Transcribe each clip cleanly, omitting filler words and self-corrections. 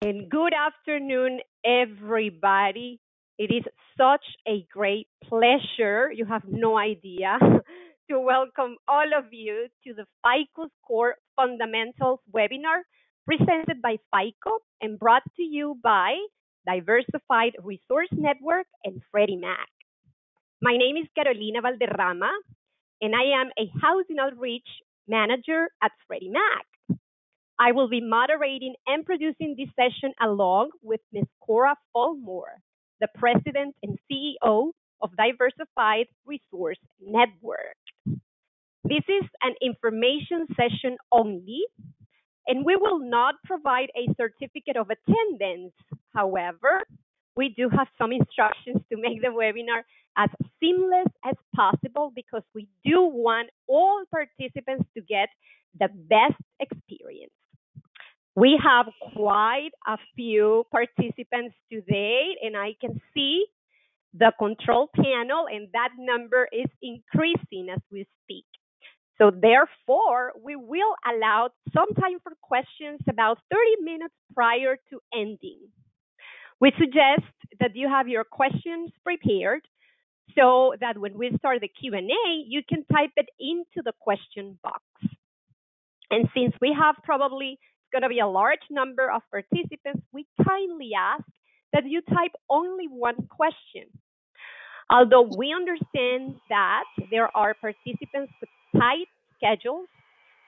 And good afternoon, everybody. It is such a great pleasure, you have no idea, to welcome all of you to the FICO Score Fundamentals webinar presented by FICO and brought to you by Diversified Resource Network and Freddie Mac. My name is Carolina Valderrama, and I am a housing outreach manager at Freddie Mac. I will be moderating and producing this session along with Ms. Cora Fulmore, the President and CEO of Diversified Resource Network. This is an information session only, and we will not provide a certificate of attendance. However, we do have some instructions to make the webinar as seamless as possible because we do want all participants to get the best experience. We have quite a few participants today, and I can see the control panel, and that number is increasing as we speak. So therefore, we will allow some time for questions about 30 minutes prior to ending. We suggest that you have your questions prepared so that when we start the Q&A, you can type it into the question box. And since we have probably going to be a large number of participants, we kindly ask that you type only one question. Although we understand that there are participants with tight schedules,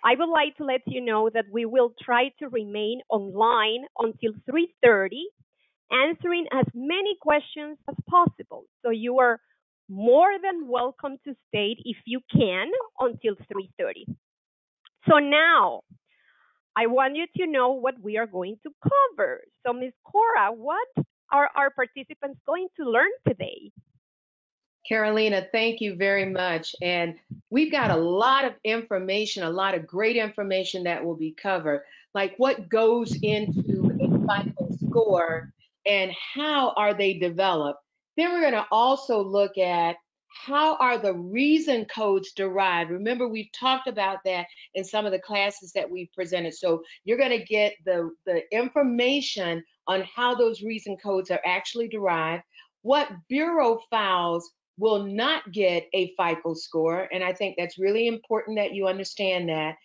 I would like to let you know that we will try to remain online until 3:30, answering as many questions as possible. So you are more than welcome to stay if you can until 3:30. So now, I want you to know what we are going to cover. So, Ms. Cora, what are our participants going to learn today? Carolina, thank you very much. And we've got a lot of information, a lot of great information that will be covered, like what goes into a FICO score and how are they developed. Then we're going to also look at how are the reason codes derived. Remember, we've talked about that in some of the classes that we've presented. So you're going to get the information on how those reason codes are actually derived, what bureau files will not get a FICO score. And I think that's really important that you understand that.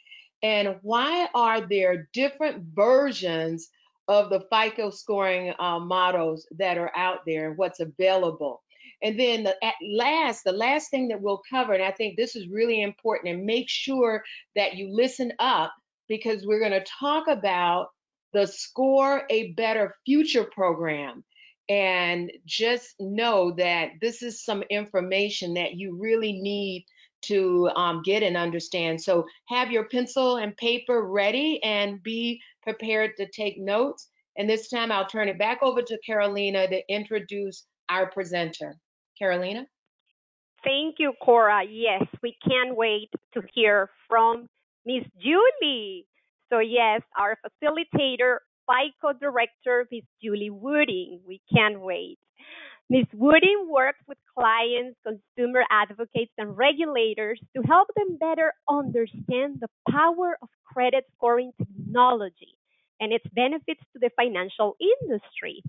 And why are there different versions of the FICO scoring models that are out there and what's available? And then the last thing that we'll cover, and I think this is really important, and make sure that you listen up because we're going to talk about the Score a Better Future program. And just know that this is some information that you really need to get and understand. So have your pencil and paper ready and be prepared to take notes. And this time I'll turn it back over to Carolina to introduce our presenter. Carolina? Thank you, Cora. Yes, we can't wait to hear from Miss Julie. So yes, our facilitator, FICO Director, Ms. Julie Wooding. We can't wait. Ms. Wooding works with clients, consumer advocates, and regulators to help them better understand the power of credit scoring technology and its benefits to the financial industry.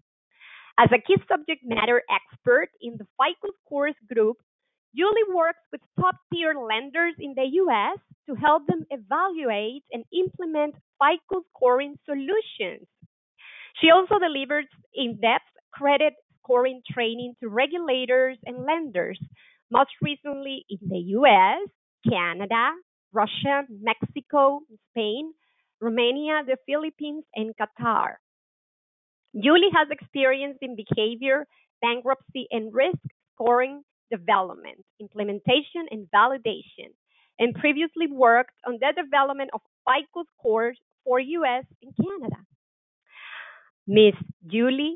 As a key subject matter expert in the FICO Scores group, Julie works with top-tier lenders in the U.S. to help them evaluate and implement FICO scoring solutions. She also delivers in-depth credit scoring training to regulators and lenders, most recently in the U.S., Canada, Russia, Mexico, Spain, Romania, the Philippines, and Qatar. Julie has experience in behavior, bankruptcy, and risk scoring development, implementation, and validation, and previously worked on the development of FICO scores for US and Canada. Miss Julie,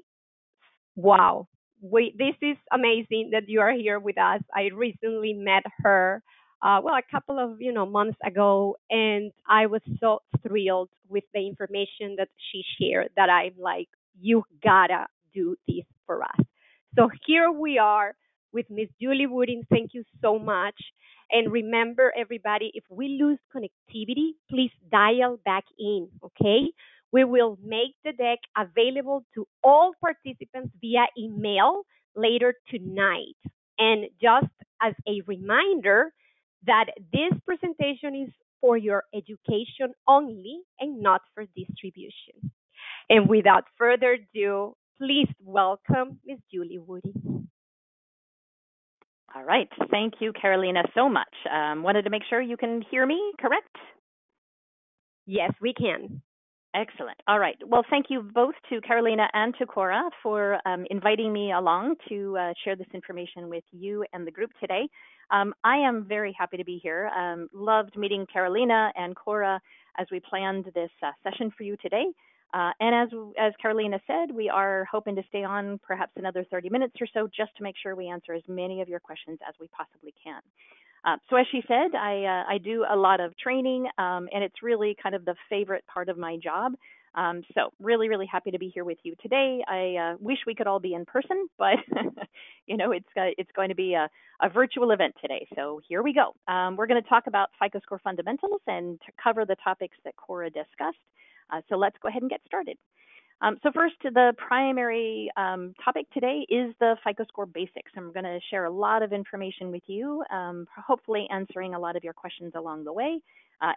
wow, this is amazing that you are here with us. I recently met her, a couple of months ago, and I was so thrilled with the information that she shared that I'm like, you gotta do this for us. So here we are with Miss Julie Wooding. Thank you so much. And remember, everybody, if we lose connectivity, please dial back in, okay? We will make the deck available to all participants via email later tonight. And just as a reminder that this presentation is for your education only and not for distribution. And without further ado, please welcome Ms. Julie Woody. All right. Thank you, Carolina, so much. Wanted to make sure you can hear me, correct? Yes, we can. Excellent. All right. Well, thank you both to Carolina and to Cora for inviting me along to share this information with you and the group today. I am very happy to be here. Loved meeting Carolina and Cora as we planned this session for you today. And as Carolina said, we are hoping to stay on perhaps another 30 minutes or so just to make sure we answer as many of your questions as we possibly can. So as she said, I do a lot of training, and it's really kind of the favorite part of my job. So really, really happy to be here with you today. I wish we could all be in person, but it's going to be a virtual event today. So here we go. We're going to talk about FICO Score Fundamentals and to cover the topics that Cora discussed. So let's go ahead and get started. So first, the primary topic today is the FICO Score basics. I'm going to share a lot of information with you, hopefully answering a lot of your questions along the way.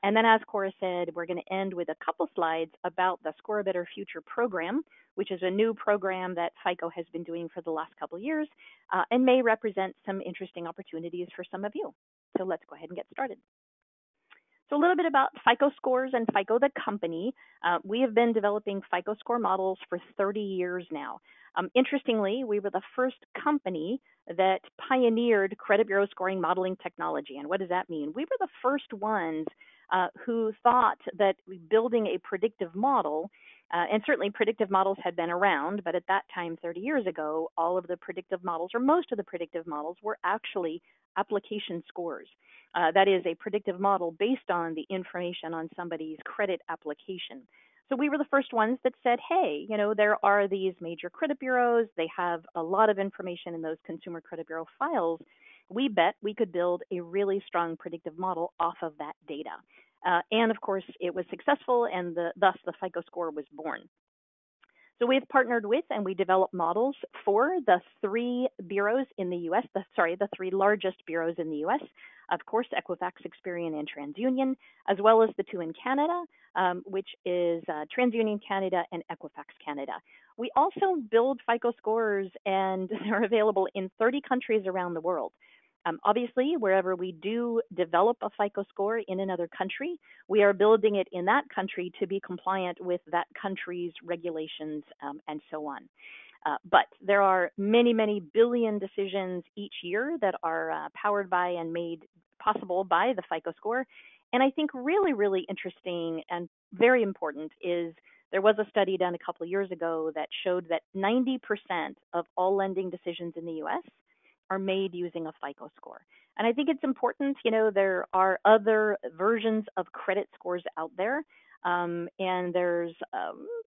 And then as Cora said, we're going to end with a couple slides about the Score a Better Future program, which is a new program that FICO has been doing for the last couple of years and may represent some interesting opportunities for some of you. So let's go ahead and get started. So a little bit about FICO Scores and FICO the company. We have been developing FICO Score models for 30 years now. Interestingly, we were the first company that pioneered credit bureau scoring modeling technology. And what does that mean? We were the first ones who thought that building a predictive model, and certainly predictive models had been around, but at that time, 30 years ago, all of the predictive models, or most of the predictive models, were actually application scores. That is a predictive model based on the information on somebody's credit application. So we were the first ones that said, hey, there are these major credit bureaus. They have a lot of information in those consumer credit bureau files. We bet we could build a really strong predictive model off of that data. And of course, it was successful, and thus the FICO score was born. So we've partnered with and we developed models for the three bureaus in the U.S., the three largest bureaus in the U.S., of course, Equifax, Experian, and TransUnion, as well as the two in Canada, which is TransUnion Canada and Equifax Canada. We also build FICO scores, and they're available in 30 countries around the world. Obviously, wherever we do develop a FICO score in another country, we are building it in that country to be compliant with that country's regulations and so on. But there are many, many billion decisions each year that are powered by and made possible by the FICO score. And I think really, really interesting and very important is there was a study done a couple of years ago that showed that 90% of all lending decisions in the U.S. are made using a FICO score. And I think it's important, there are other versions of credit scores out there. And there's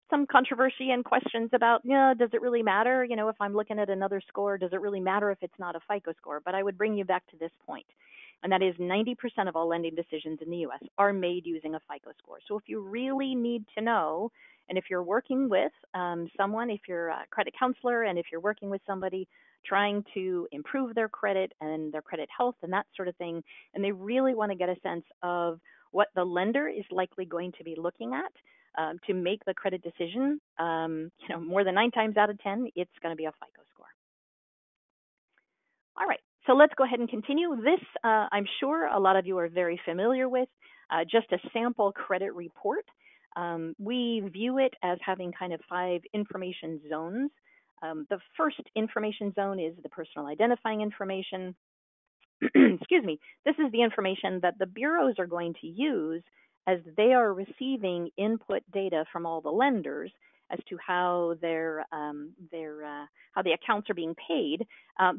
some controversy and questions about, does it really matter? If I'm looking at another score, does it really matter if it's not a FICO score? But I would bring you back to this point. And that is 90% of all lending decisions in the U.S. are made using a FICO score. So if you really need to know, and if you're working with someone, if you're a credit counselor, and if you're working with somebody trying to improve their credit and their credit health and that sort of thing, and they really want to get a sense of what the lender is likely going to be looking at to make the credit decision, more than 9 times out of 10, it's going to be a FICO score. All right, so let's go ahead and continue. This, I'm sure a lot of you are very familiar with, just a sample credit report. We view it as having kind of 5 information zones. The first information zone is the personal identifying information. Excuse me. This is the information that the bureaus are going to use as they are receiving input data from all the lenders as to how how the accounts are being paid.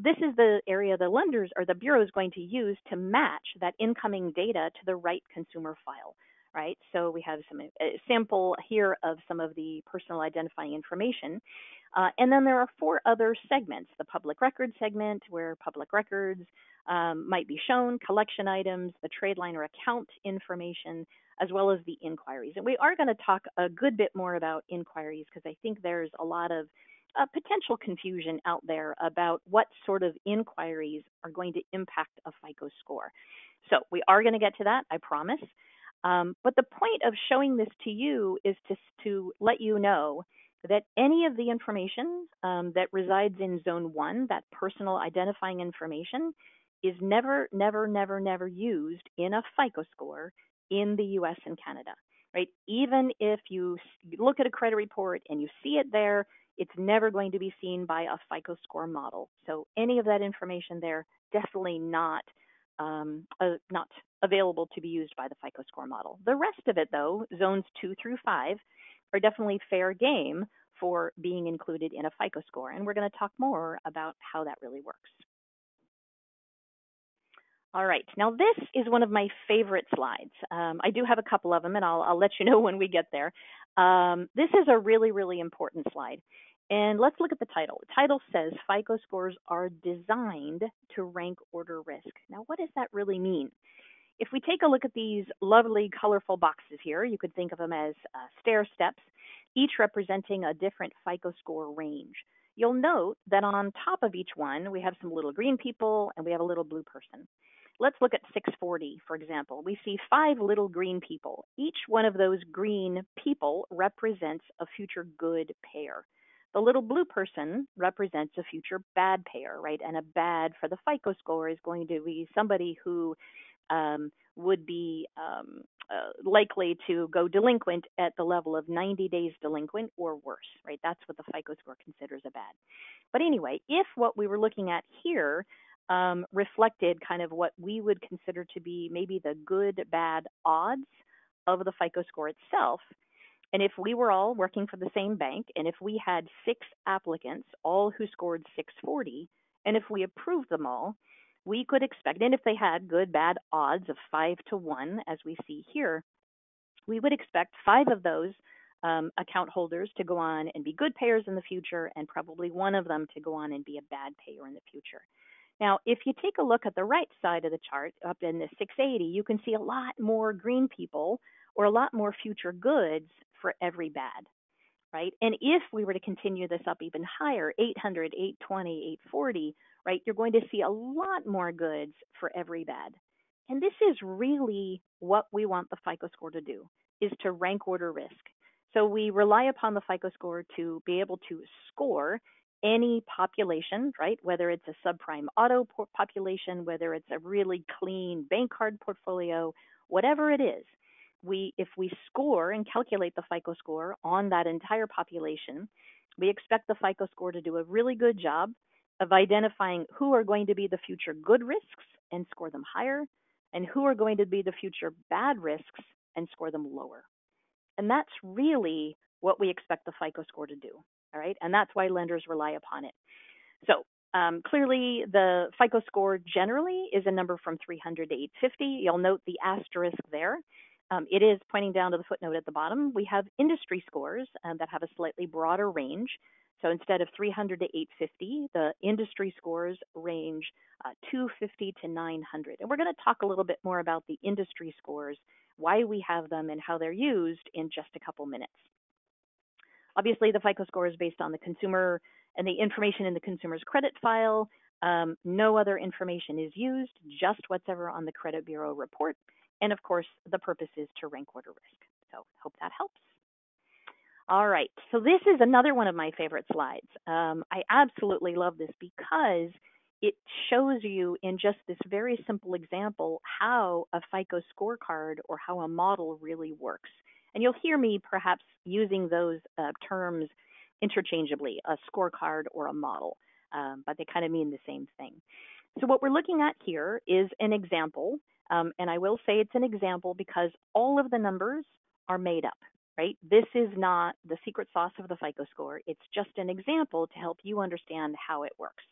This is the area the lenders or the bureau is going to use to match that incoming data to the right consumer file. Right, so we have some sample here of some of the personal identifying information. And then there are 4 other segments: the public record segment, where public records might be shown, collection items, the trade line or account information, as well as the inquiries. And we are going to talk a good bit more about inquiries because I think there's a lot of potential confusion out there about what sort of inquiries are going to impact a FICO score. So we are going to get to that, I promise. But the point of showing this to you is to let you know that any of the information that resides in Zone 1, that personal identifying information, is never, never, never, never used in a FICO score in the US and Canada, right? Even if you look at a credit report and you see it there, it's never going to be seen by a FICO score model. So any of that information there, definitely not available to be used by the FICO score model. The rest of it, though, zones 2 through 5, are definitely fair game for being included in a FICO score. And we're going to talk more about how that really works. All right, now this is one of my favorite slides. I do have a couple of them, and I'll let you know when we get there. This is a really, really important slide. And let's look at the title. The title says FICO scores are designed to rank order risk. Now, what does that really mean? If we take a look at these lovely, colorful boxes here, you could think of them as stair steps, each representing a different FICO score range. You'll note that on top of each one, we have some little green people and we have a little blue person. Let's look at 640, for example. We see 5 little green people. Each one of those green people represents a future good payer. The little blue person represents a future bad payer, right? And a bad for the FICO score is going to be somebody who would be likely to go delinquent at the level of 90 days delinquent or worse, right? That's what the FICO score considers a bad. But anyway, if what we were looking at here reflected kind of what we would consider to be maybe the good, bad odds of the FICO score itself, and if we were all working for the same bank, and if we had 6 applicants, all who scored 640, and if we approved them all, we could expect, and if they had good, bad odds of 5 to 1, as we see here, we would expect 5 of those account holders to go on and be good payers in the future, and probably one of them to go on and be a bad payer in the future. Now, if you take a look at the right side of the chart, up in the 680, you can see a lot more green people or a lot more future goods for every bad, right? And if we were to continue this up even higher, 800, 820, 840, right, you're going to see a lot more goods for every bad. And this is really what we want the FICO score to do, is to rank order risk. So we rely upon the FICO score to be able to score any population, right? Whether it's a subprime auto population, whether it's a really clean bank card portfolio, whatever it is, if we score and calculate the FICO score on that entire population, we expect the FICO score to do a really good job of identifying who are going to be the future good risks and score them higher, and who are going to be the future bad risks and score them lower. And that's really what we expect the FICO score to do. All right, and that's why lenders rely upon it. So clearly, the FICO score generally is a number from 300 to 850. You'll note the asterisk there. It is pointing down to the footnote at the bottom. We have industry scores that have a slightly broader range. So instead of 300 to 850, the industry scores range 250 to 900. And we're going to talk a little bit more about the industry scores, why we have them, and how they're used in just a couple minutes. Obviously, the FICO score is based on the consumer and the information in the consumer's credit file. No other information is used, just what's ever on the credit bureau report. And of course, the purpose is to rank order risk. So hope that helps. All right, so this is another one of my favorite slides. I absolutely love this because it shows you in just this very simple example how a FICO scorecard or how a model really works. And you'll hear me perhaps using those terms interchangeably, a scorecard or a model, but they kind of mean the same thing. So what we're looking at here is an example, and I will say it's an example because all of the numbers are made up, right? This is not the secret sauce of the FICO score. It's just an example to help you understand how it works.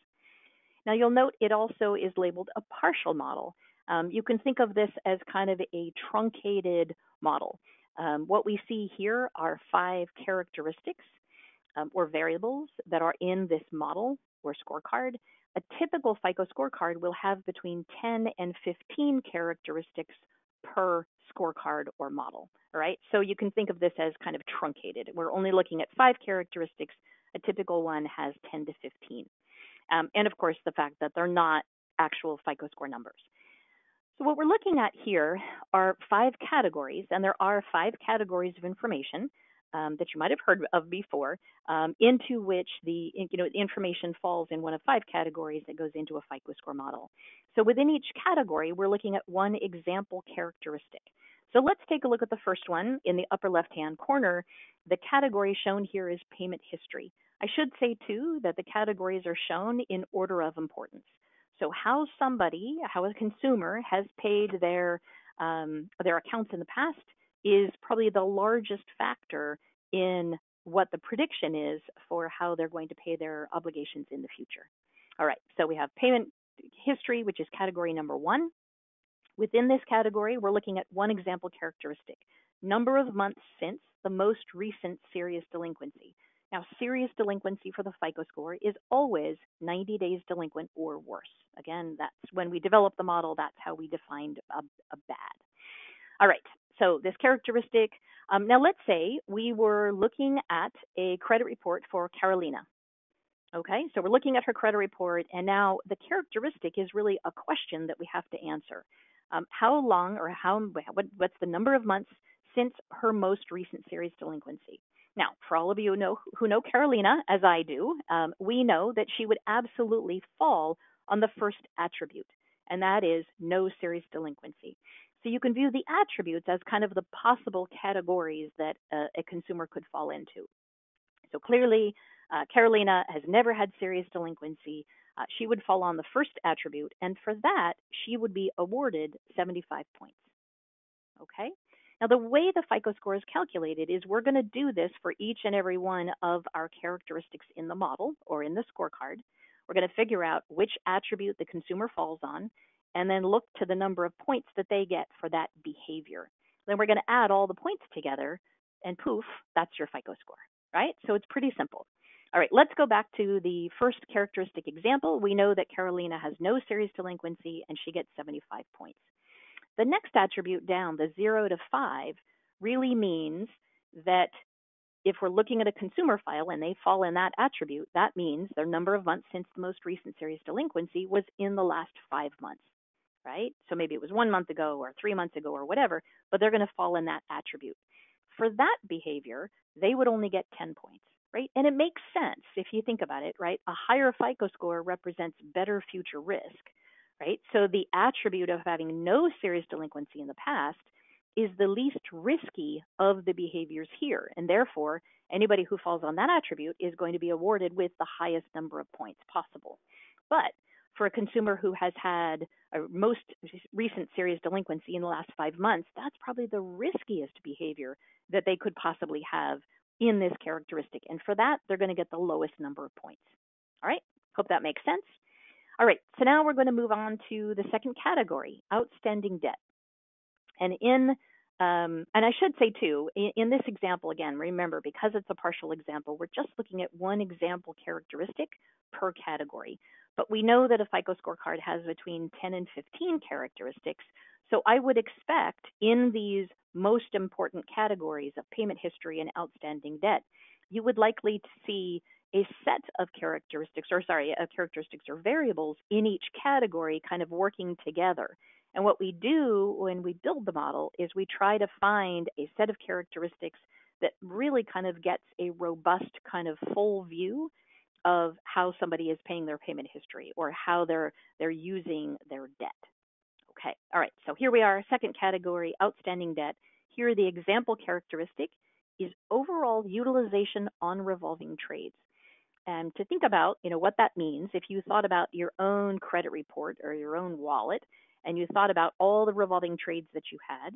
Now you'll note it also is labeled a partial model. You can think of this as kind of a truncated model. What we see here are 5 characteristics or variables that are in this model or scorecard. a typical FICO scorecard will have between 10 and 15 characteristics per scorecard or model. All right, so you can think of this as kind of truncated. We're only looking at 5 characteristics. A typical one has 10 to 15. And of course, the fact that they're not actual FICO score numbers. So what we're looking at here are 5 categories, and there are 5 categories of information that you might have heard of before, into which the information falls in one of 5 categories that goes into a FICO score model. So within each category, we're looking at one example characteristic. So let's take a look at the first one in the upper left-hand corner. The category shown here is payment history. I should say, too, that the categories are shown in order of importance. So how a consumer has paid their accounts in the past is probably the largest factor in what the prediction is for how they're going to pay their obligations in the future. All right, so we have payment history, which is category number 1. Within this category, we're looking at one example characteristic, number of months since the most recent serious delinquency. Now, serious delinquency for the FICO score is always 90 days delinquent or worse. Again, that's when we developed the model, that's how we defined a bad. All right, so this characteristic, now let's say we were looking at a credit report for Carolina. Okay, so we're looking at her credit report, and now the characteristic is really a question that we have to answer. How long or what's the number of months since her most recent serious delinquency? Now, for all of you who know Carolina, as I do, we know that she would absolutely fall on the first attribute, and that is no serious delinquency. So you can view the attributes as kind of the possible categories that a consumer could fall into. So clearly, Carolina has never had serious delinquency. She would fall on the first attribute, and for that, she would be awarded 75 points. Okay? Now, the way the FICO score is calculated is we're going to do this for each and every one of our characteristics in the model or in the scorecard. We're going to figure out which attribute the consumer falls on, and then look to the number of points that they get for that behavior. Then we're going to add all the points together, and poof, that's your FICO score, right? So it's pretty simple. All right, let's go back to the first characteristic example. We know that Carolina has no serious delinquency, and she gets 75 points. The next attribute down, the 0 to 5, really means that if we're looking at a consumer file and they fall in that attribute, that means their number of months since the most recent serious delinquency was in the last 5 months, right? So maybe it was 1 month ago or 3 months ago or whatever, but they're going to fall in that attribute. For that behavior, they would only get 10 points, right? And it makes sense if you think about it, right? A higher FICO score represents better future risk, right? So the attribute of having no serious delinquency in the past is the least risky of the behaviors here. And therefore, anybody who falls on that attribute is going to be awarded with the highest number of points possible. But for a consumer who has had a most recent serious delinquency in the last 5 months, that's probably the riskiest behavior that they could possibly have in this characteristic. And for that, they're going to get the lowest number of points. All right, hope that makes sense. All right, so now we're going to move on to the second category, outstanding debt. And and I should say too, in this example, again, remember, because it's a partial example, we're just looking at one example characteristic per category. But we know that a FICO scorecard has between 10 and 15 characteristics. So I would expect in these most important categories of payment history and outstanding debt, you would likely to see a set of characteristics or variables in each category kind of working together. And what we do when we build the model is we try to find a set of characteristics that really kind of gets a robust kind of full view of how somebody is paying their payment history or how they're using their debt. Okay, all right, so here we are, second category, outstanding debt. Here the example characteristic is overall utilization on revolving trades. And to think about, what that means, if you thought about your own credit report or your own wallet, and you thought about all the revolving trades that you had,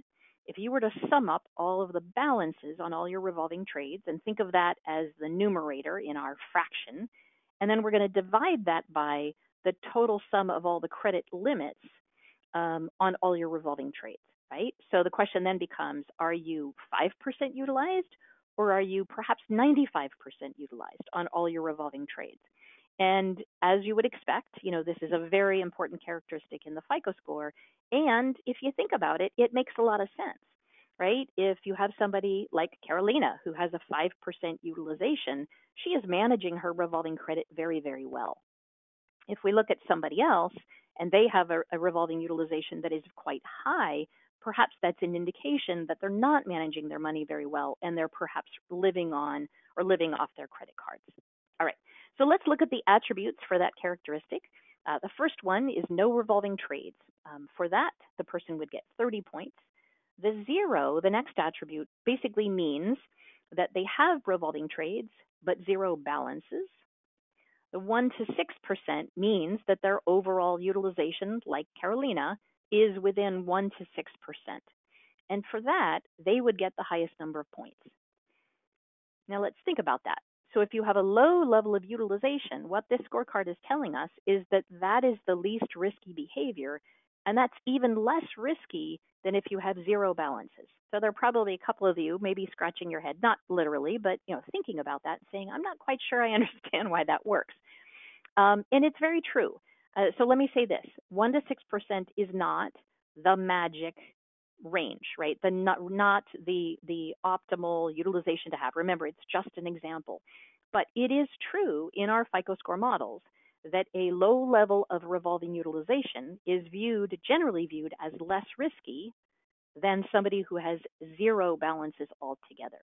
if you were to sum up all of the balances on all your revolving trades and think of that as the numerator in our fraction, and then we're going to divide that by the total sum of all the credit limits on all your revolving trades, right? So the question then becomes, are you 5% utilized, or are you perhaps 95% utilized on all your revolving trades? And as you would expect, this is a very important characteristic in the FICO score. And if you think about it, it makes a lot of sense, right? If you have somebody like Carolina who has a 5% utilization, she is managing her revolving credit very, very well. If we look at somebody else and they have a revolving utilization that is quite high, perhaps that's an indication that they're not managing their money very well and they're perhaps living on or living off their credit cards. All right, so let's look at the attributes for that characteristic. The first one is no revolving trades. For that, the person would get 30 points. The 0, the next attribute, basically means that they have revolving trades but 0 balances. The 1 to 6% means that their overall utilization, like Carolina, is within 1 to 6%. And for that, they would get the highest number of points. Now let's think about that. So if you have a low level of utilization, what this scorecard is telling us is that that is the least risky behavior, and that's even less risky than if you have 0 balances. So there are probably a couple of you maybe scratching your head, not literally, but thinking about that, saying, I'm not quite sure I understand why that works. And it's very true. So let me say this: 1 to 6% is not the magic range, right? Not the optimal utilization to have. Remember, it's just an example. But it is true in our FICO score models that a low level of revolving utilization is generally viewed as less risky than somebody who has 0 balances altogether.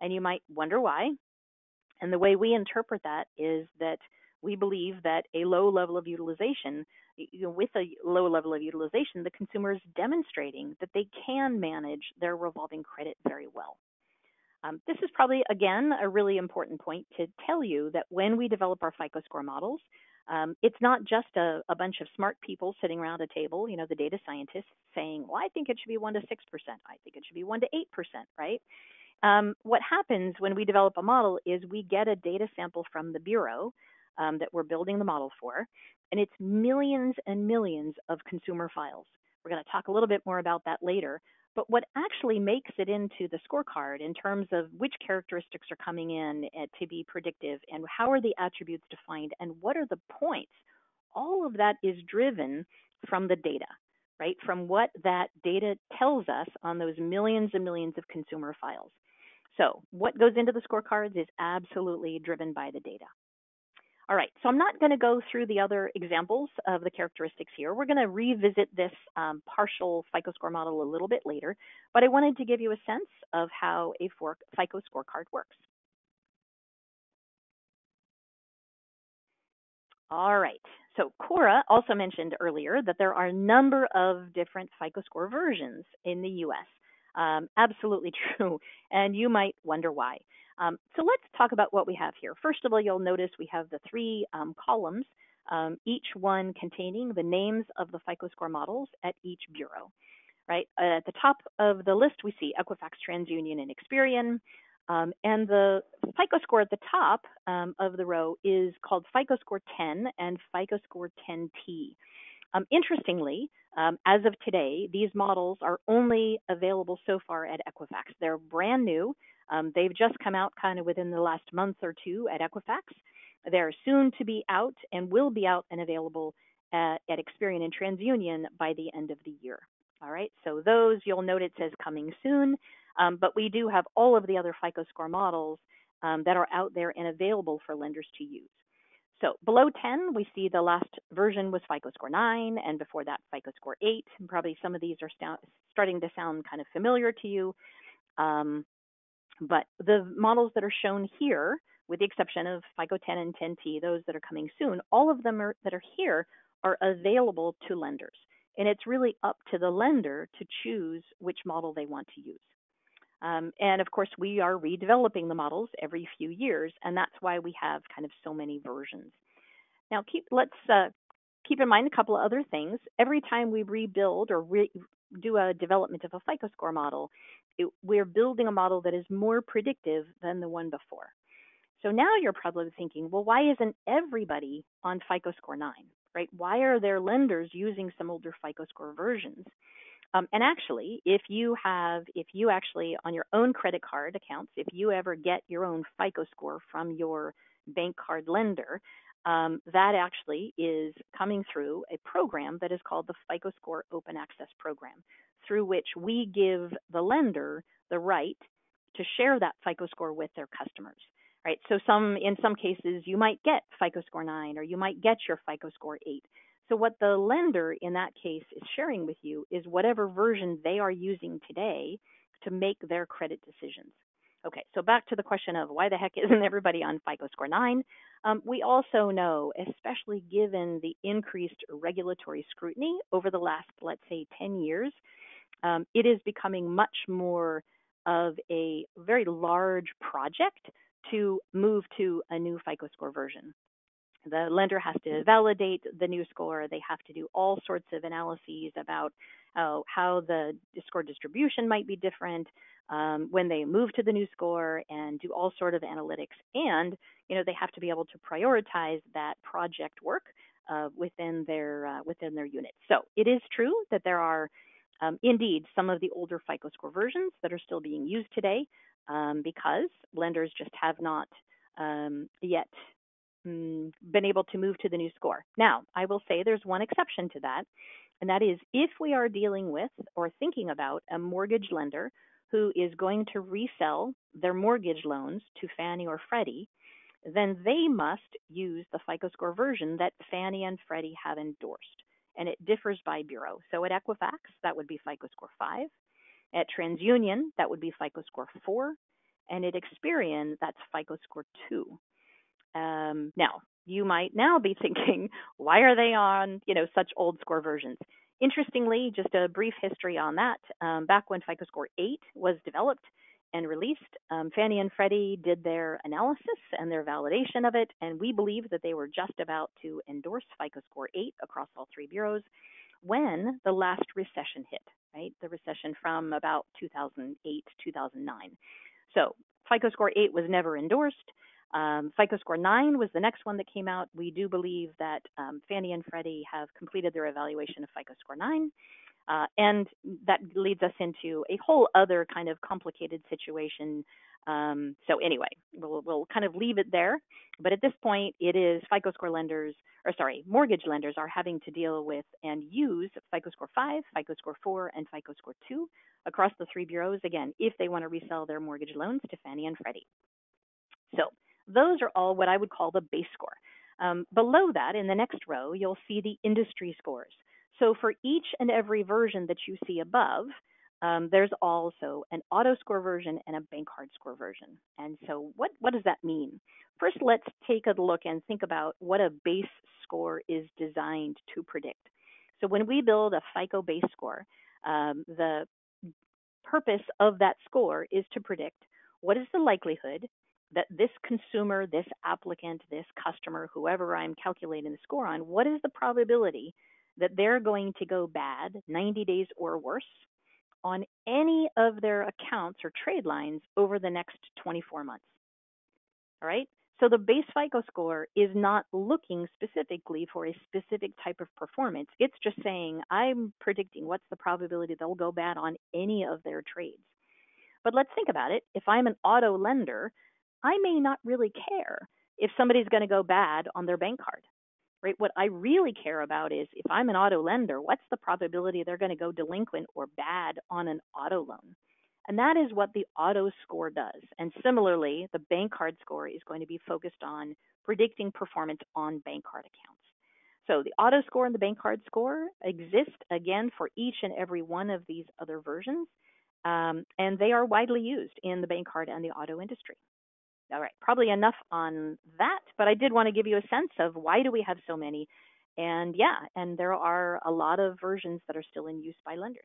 And you might wonder why. And the way we interpret that is that we believe that a low level of utilization, with a low level of utilization, the consumer is demonstrating that they can manage their revolving credit very well. This is probably, again, a really important point to tell you that when we develop our FICO score models, it's not just a bunch of smart people sitting around a table, the data scientists saying, well, I think it should be 1 to 6%. I think it should be 1 to 8%, right? What happens when we develop a model is we get a data sample from the bureau that we're building the model for, and it's millions and millions of consumer files. We're going to talk a little bit more about that later. But what actually makes it into the scorecard in terms of which characteristics are coming in to be predictive and how are the attributes defined and what are the points, all of that is driven from the data, right? From what that data tells us on those millions and millions of consumer files. So what goes into the scorecards is absolutely driven by the data. All right, so I'm not going to go through the other examples of the characteristics here. We're going to revisit this partial FICO score model a little bit later, but I wanted to give you a sense of how a FICO scorecard works. All right, so Cora also mentioned earlier that there are a number of different FICO score versions in the US. Absolutely true, and you might wonder why. So let's talk about what we have here. First of all, you'll notice we have the 3 columns, each one containing the names of the FICO score models at each bureau. Right at the top of the list, we see Equifax, TransUnion, and Experian. And the FICO score at the top of the row is called FICO Score 10 and FICO Score 10T. Interestingly, as of today, these models are only available so far at Equifax. They're brand new. They've just come out kind of within the last month or two at Equifax. They're soon to be out and will be out and available at Experian and TransUnion by the end of the year. All right, so those, you'll note it says coming soon, but we do have all of the other FICO score models that are out there and available for lenders to use. So below 10, we see the last version was FICO Score 9, and before that, FICO Score 8. And probably some of these are starting to sound kind of familiar to you. But the models that are shown here, with the exception of FICO 10 and 10T, those that are coming soon, all of them that are here are available to lenders. And it's really up to the lender to choose which model they want to use. And of course, we are redeveloping the models every few years, and that's why we have kind of so many versions. Now, let's keep in mind a couple of other things. Every time we rebuild or do a development of a FICO score model, we're building a model that is more predictive than the one before. So now you're probably thinking, well, why isn't everybody on FICO Score 9, right? Why are there lenders using some older FICO score versions? And actually, if you actually on your own credit card accounts, if you ever get your own FICO score from your bank card lender, that actually is coming through a program that is called the FICO Score Open Access Program, through which we give the lender the right to share that FICO score with their customers. Right? So in some cases, you might get FICO Score 9 or you might get your FICO Score 8. So what the lender in that case is sharing with you is whatever version they are using today to make their credit decisions. Okay, so back to the question of why the heck isn't everybody on FICO Score 9? We also know, especially given the increased regulatory scrutiny over the last, let's say, 10 years, it is becoming much more of a very large project to move to a new FICO Score version. The lender has to validate the new score. They have to do all sorts of analyses about how the score distribution might be different when they move to the new score, and do all sort of analytics. And they have to be able to prioritize that project work within their unit. So it is true that there are indeed some of the older FICO Score versions that are still being used today because lenders just have not yet been able to move to the new score. Now, I will say there's one exception to that, and that is if we are dealing with or thinking about a mortgage lender who is going to resell their mortgage loans to Fannie or Freddie, then they must use the FICO Score version that Fannie and Freddie have endorsed, and it differs by bureau. So at Equifax, that would be FICO Score 5. At TransUnion, that would be FICO Score 4. And at Experian, that's FICO Score 2. Now, you might now be thinking, why are they on, such old score versions? Interestingly, just a brief history on that. Back when FICO Score 8 was developed and released, Fannie and Freddie did their analysis and their validation of it, and we believe that they were just about to endorse FICO Score 8 across all three bureaus when the last recession hit, right? The recession from about 2008, 2009. So FICO Score 8 was never endorsed. FICO Score 9 was the next one that came out. We do believe that Fannie and Freddie have completed their evaluation of FICO Score 9. And that leads us into a whole other kind of complicated situation. So anyway, we'll kind of leave it there. But at this point, it is mortgage lenders are having to deal with and use FICO Score 5, FICO Score 4, and FICO Score 2 across the three bureaus, again, if they want to resell their mortgage loans to Fannie and Freddie. So those are all what I would call the base score. Below that, in the next row, you'll see the industry scores. So for each and every version that you see above, there's also an auto score version and a bank card score version. And so what does that mean? First, let's take a look and think about what a base score is designed to predict. So when we build a FICO base score, the purpose of that score is to predict what is the likelihood that this consumer, this applicant, this customer, whoever I'm calculating the score on, what is the probability that they're going to go bad 90 days or worse on any of their accounts or trade lines over the next 24 months? All right? So the base FICO score is not looking specifically for a specific type of performance. It's just saying, I'm predicting what's the probability they'll go bad on any of their trades. But let's think about it. If I'm an auto lender, I may not really care if somebody's going to go bad on their bank card, right? What I really care about is if I'm an auto lender, what's the probability they're going to go delinquent or bad on an auto loan? And that is what the auto score does. And similarly, the bank card score is going to be focused on predicting performance on bank card accounts. So the auto score and the bank card score exist, again, for each and every one of these other versions. And they are widely used in the bank card and the auto industry. All right, probably enough on that, but I did want to give you a sense of why do we have so many. And there are a lot of versions that are still in use by lenders.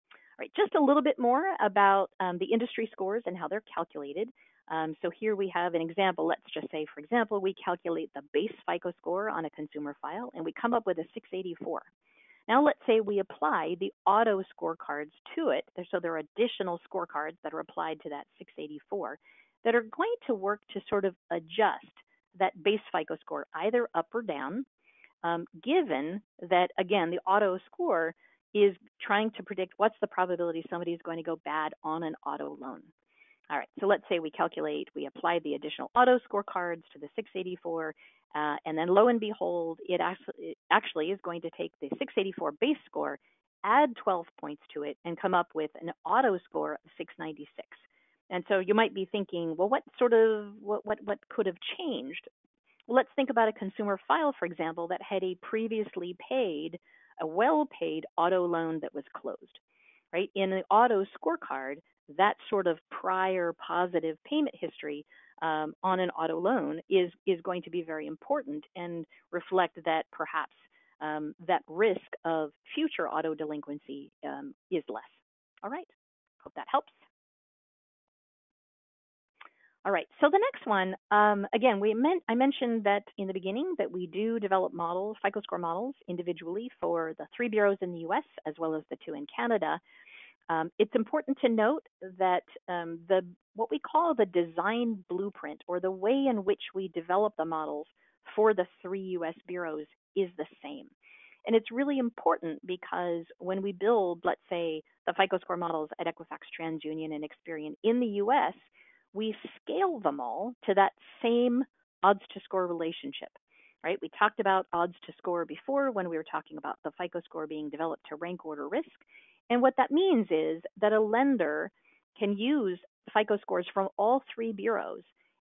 All right, just a little bit more about the industry scores and how they're calculated. So here we have an example. Let's just say, for example, we calculate the base FICO score on a consumer file, and we come up with a 684. Now let's say we apply the auto scorecards to it. So there are additional scorecards that are applied to that 684 that are going to work to sort of adjust that base FICO score either up or down, given that, again, the auto score is trying to predict what's the probability somebody is going to go bad on an auto loan. All right, so let's say we apply the additional auto scorecards to the 684, and then lo and behold, it actually is going to take the 684 base score, add 12 points to it, and come up with an auto score of 696. And so you might be thinking, well, what could have changed? Well, let's think about a consumer file, for example, that had a well-paid auto loan that was closed, right? In the auto scorecard, that sort of prior positive payment history on an auto loan is going to be very important and reflect that perhaps that risk of future auto delinquency is less. All right, hope that helps. All right. So the next one, again, I mentioned that in the beginning that we do develop models, FICO score models, individually for the 3 bureaus in the U.S. as well as the 2 in Canada. It's important to note that what we call the design blueprint, or the way in which we develop the models for the 3 U.S. bureaus, is the same. And it's really important because when we build, let's say, the FICO score models at Equifax, TransUnion, and Experian in the U.S., we scale them all to that same odds to score relationship, right? We talked about odds to score before when we were talking about the FICO score being developed to rank order risk. And what that means is that a lender can use FICO scores from all 3 bureaus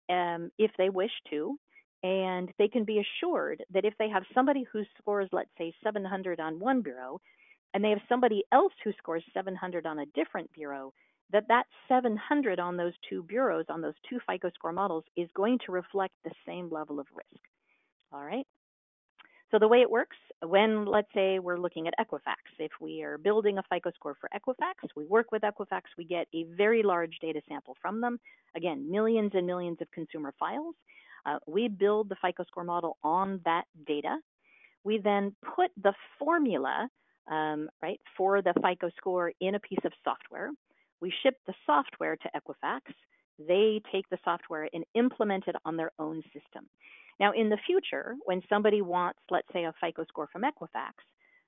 if they wish to, and they can be assured that if they have somebody who scores, let's say, 700 on one bureau, and they have somebody else who scores 700 on a different bureau, that 700 on those 2 bureaus, on those 2 FICO score models, is going to reflect the same level of risk. All right? So the way it works, when, let's say, we're looking at Equifax, if we are building a FICO score for Equifax, we work with Equifax, we get a very large data sample from them. Again, millions and millions of consumer files. We build the FICO score model on that data. We then put the formula, right, for the FICO score in a piece of software. We ship the software to Equifax. They take the software and implement it on their own system. Now, in the future, when somebody wants, let's say, a FICO score from Equifax,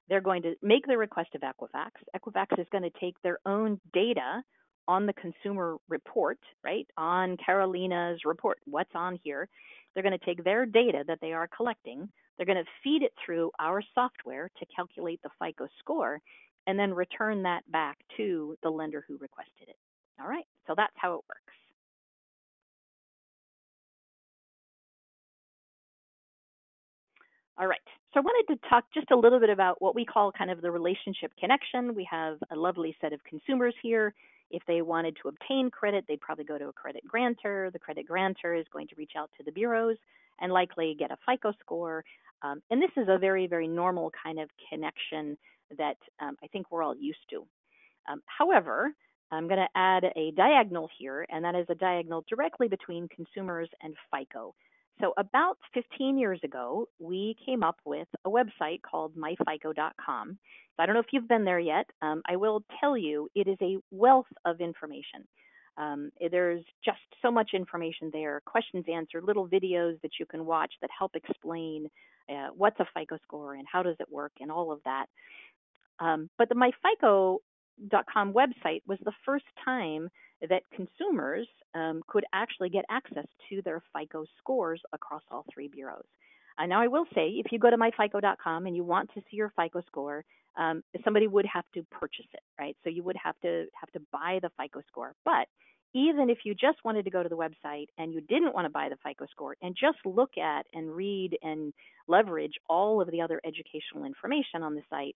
they're going to make the request of Equifax. Equifax is going to take their own data on the consumer report, right, on Carolina's report, what's on here. They're going to take their data that they are collecting. They're going to feed it through our software to calculate the FICO score, and then return that back to the lender who requested it. All right, so that's how it works. All right, so I wanted to talk just a little bit about what we call kind of the relationship connection. We have a lovely set of consumers here. If they wanted to obtain credit, they'd probably go to a credit grantor. The credit grantor is going to reach out to the bureaus and likely get a FICO score. And this is a very, very normal kind of connection that I think we're all used to. However, I'm going to add a diagonal here, and that is a diagonal directly between consumers and FICO. So about 15 years ago, we came up with a website called myfico.com. So I don't know if you've been there yet. I will tell you, it is a wealth of information. There's just so much information there, questions answered, little videos that you can watch that help explain what's a FICO score and how does it work and all of that. But the myfico.com website was the first time that consumers could actually get access to their FICO scores across all 3 bureaus. Now, I will say, if you go to myfico.com and you want to see your FICO score, somebody would have to purchase it, right? So you would have to buy the FICO score. But even if you just wanted to go to the website and you didn't want to buy the FICO score and just look at and read and leverage all of the other educational information on the site,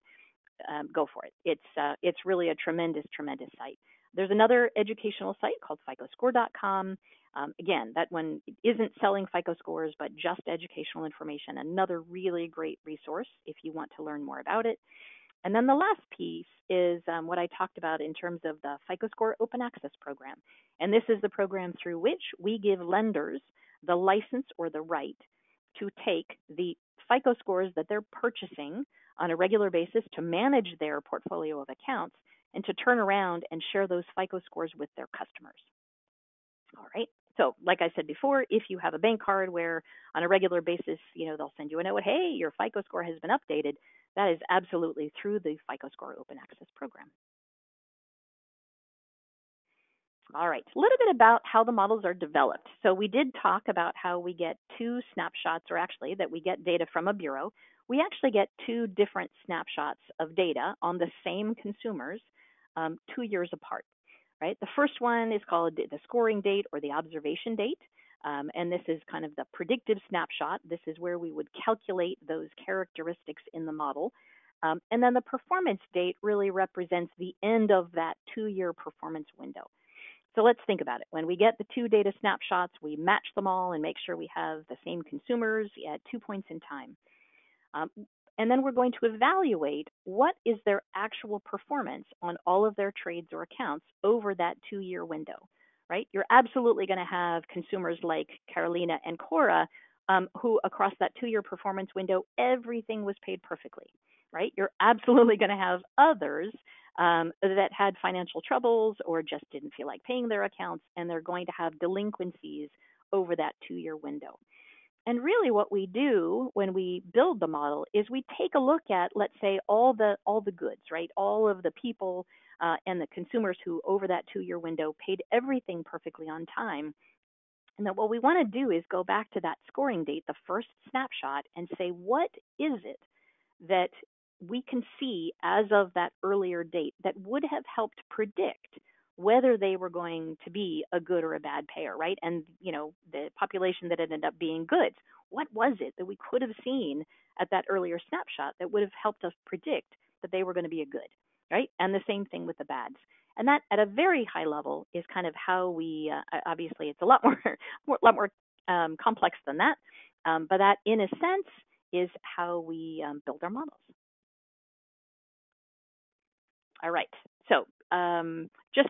go for it. It's really a tremendous, tremendous site. There's another educational site called FICOScore.com. Again, that one isn't selling FICO scores, but just educational information. Another really great resource if you want to learn more about it. And then the last piece is what I talked about in terms of the FICO Score Open Access Program. And this is the program through which we give lenders the license or the right to take the FICO scores that they're purchasing on a regular basis to manage their portfolio of accounts and to turn around and share those FICO scores with their customers. All right. So like I said before, if you have a bank card where on a regular basis, they'll send you a note, hey, your FICO score has been updated, that is absolutely through the FICO Score Open Access Program. All right, a little bit about how the models are developed. So we did talk about how we get two snapshots, or actually that we get data from a bureau. We actually get two different snapshots of data on the same consumers 2 years apart, right? The first one is called the scoring date or the observation date. And this is kind of the predictive snapshot. This is where we would calculate those characteristics in the model. And then the performance date really represents the end of that 2 year performance window. So let's think about it. When we get the two data snapshots, we match them all and make sure we have the same consumers at 2 points in time. Um, and then we're going to evaluate what is their actual performance on all of their trades or accounts over that 2 year window, right? You're absolutely going to have consumers like Carolina and Cora, who across that 2 year performance window, everything was paid perfectly, right? You're absolutely going to have others that had financial troubles or just didn't feel like paying their accounts, and they're going to have delinquencies over that 2 year window. And really what we do when we build the model is we take a look at, let's say, all the goods, right? All of the people and the consumers who over that 2 year window paid everything perfectly on time. And then what we want to do is go back to that scoring date, the first snapshot, and say, what is it that we can see as of that earlier date that would have helped predict whether they were going to be a good or a bad payer, right? And, the population that ended up being good, what was it that we could have seen at that earlier snapshot that would have helped us predict that they were going to be a good, right? And the same thing with the bads. And that at a very high level is kind of how we, obviously it's a lot more complex than that. But that in a sense is how we build our models. All right. So just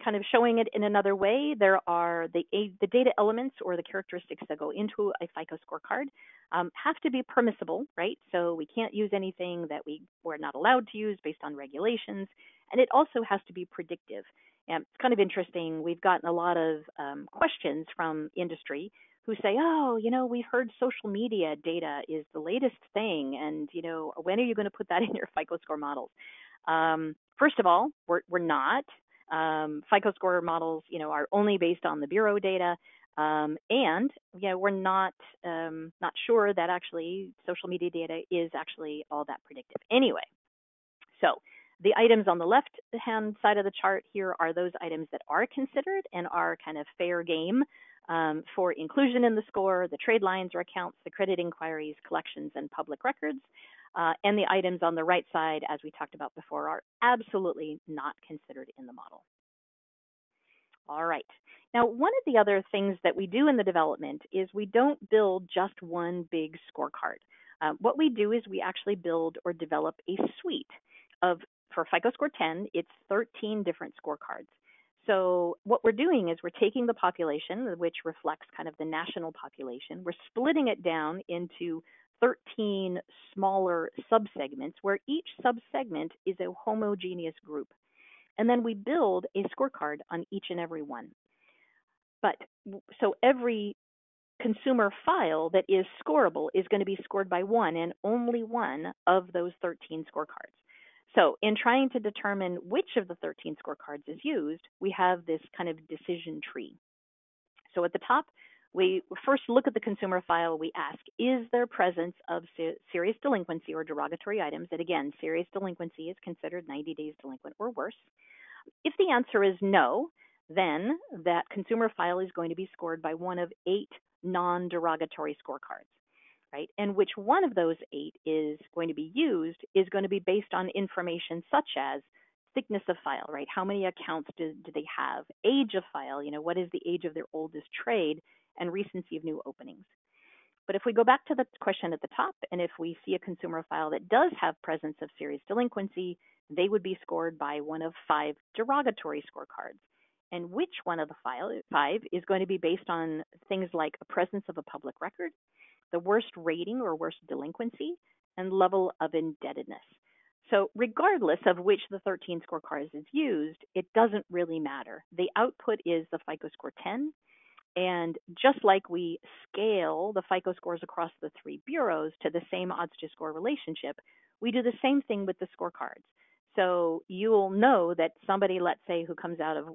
kind of showing it in another way, there are the data elements or the characteristics that go into a FICO scorecard have to be permissible, right? So we can't use anything that we're not allowed to use based on regulations. And it also has to be predictive. And it's kind of interesting. We've gotten a lot of questions from industry who say, oh, we've heard social media data is the latest thing. And, when are you going to put that in your FICO score models? First of all, we're not. FICO score models, are only based on the bureau data, and we're not sure that actually social media data is actually all that predictive. Anyway, so the items on the left-hand side of the chart here are those items that are considered and are kind of fair game for inclusion in the score: the trade lines or accounts, the credit inquiries, collections, and public records. And the items on the right side, as we talked about before, are absolutely not considered in the model. All right. Now, one of the other things that we do in the development is we don't build just one big scorecard. What we do is we actually build or develop a suite of, for FICO Score 10, it's 13 different scorecards. So what we're doing is we're taking the population, which reflects kind of the national population, we're splitting it down into 13 smaller subsegments where each subsegment is a homogeneous group. And then we build a scorecard on each and every one. But so every consumer file that is scoreable is going to be scored by one and only one of those 13 scorecards. So in trying to determine which of the 13 scorecards is used, we have this kind of decision tree. So at the top, we first look at the consumer file. We ask, is there presence of serious delinquency or derogatory items? And again, serious delinquency is considered 90 days delinquent or worse. If the answer is no, then that consumer file is going to be scored by one of 8 non-derogatory scorecards, right? And which one of those 8 is going to be used is going to be based on information such as thickness of file, right? How many accounts do they have? Age of file, what is the age of their oldest trade? And recency of new openings. But if we go back to the question at the top, and if we see a consumer file that does have presence of serious delinquency, they would be scored by one of 5 derogatory scorecards. And which one of the 5 is going to be based on things like a presence of a public record, the worst rating or worst delinquency, and level of indebtedness. So regardless of which the 13 scorecards is used, it doesn't really matter. The output is the FICO Score 10. And just like we scale the FICO scores across the 3 bureaus to the same odds to score relationship, we do the same thing with the scorecards. So you'll know that somebody, let's say, who comes out of,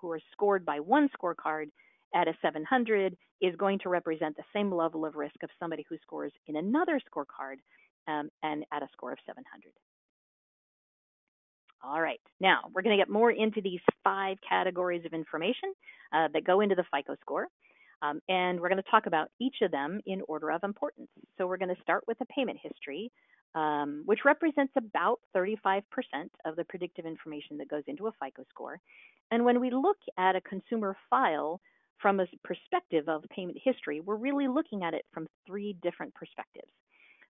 who are scored by one scorecard at a 700 is going to represent the same level of risk of somebody who scores in another scorecard and at a score of 700. All right, now we're going to get more into these 5 categories of information that go into the FICO score. And we're going to talk about each of them in order of importance. So we're going to start with the payment history, which represents about 35% of the predictive information that goes into a FICO score. And when we look at a consumer file from a perspective of payment history, we're really looking at it from 3 different perspectives.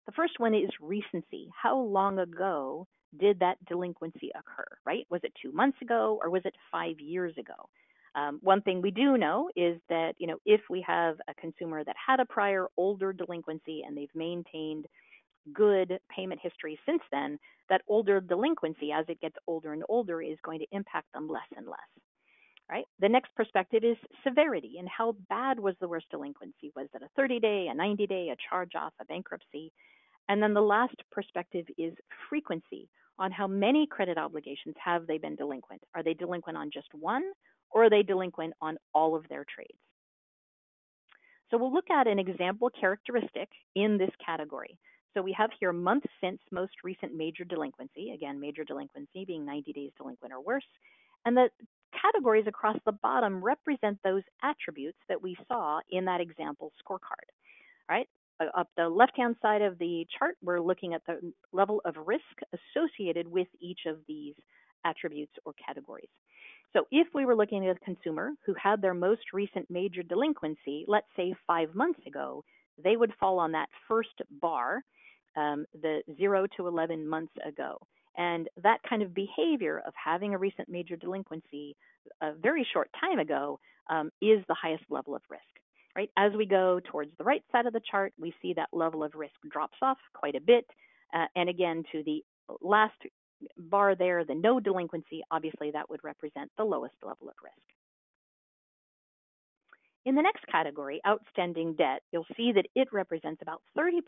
The first one is recency. How long ago did that delinquency occur, right? Was it 2 months ago or was it 5 years ago? One thing we do know is that, if we have a consumer that had a prior older delinquency and they've maintained good payment history since then, that older delinquency, as it gets older and older, is going to impact them less and less. Right? The next perspective is severity and how bad was the worst delinquency? Was it a 30-day, a 90-day, a charge-off, a bankruptcy? And then the last perspective is frequency on how many credit obligations have they been delinquent. Are they delinquent on just one, or are they delinquent on all of their trades? So we'll look at an example characteristic in this category. So we have here month since most recent major delinquency, again, major delinquency being 90 days delinquent or worse. And the categories across the bottom represent those attributes that we saw in that example scorecard, right? Up the left-hand side of the chart, we're looking at the level of risk associated with each of these attributes or categories. So if we were looking at a consumer who had their most recent major delinquency, let's say 5 months ago, they would fall on that first bar, the 0 to 11 months ago. And that kind of behavior of having a recent major delinquency a very short time ago is the highest level of risk. Right? As we go towards the right side of the chart, we see that level of risk drops off quite a bit. And again, to the last bar there, the no delinquency, obviously that would represent the lowest level of risk. In the next category, outstanding debt, you'll see that it represents about 30%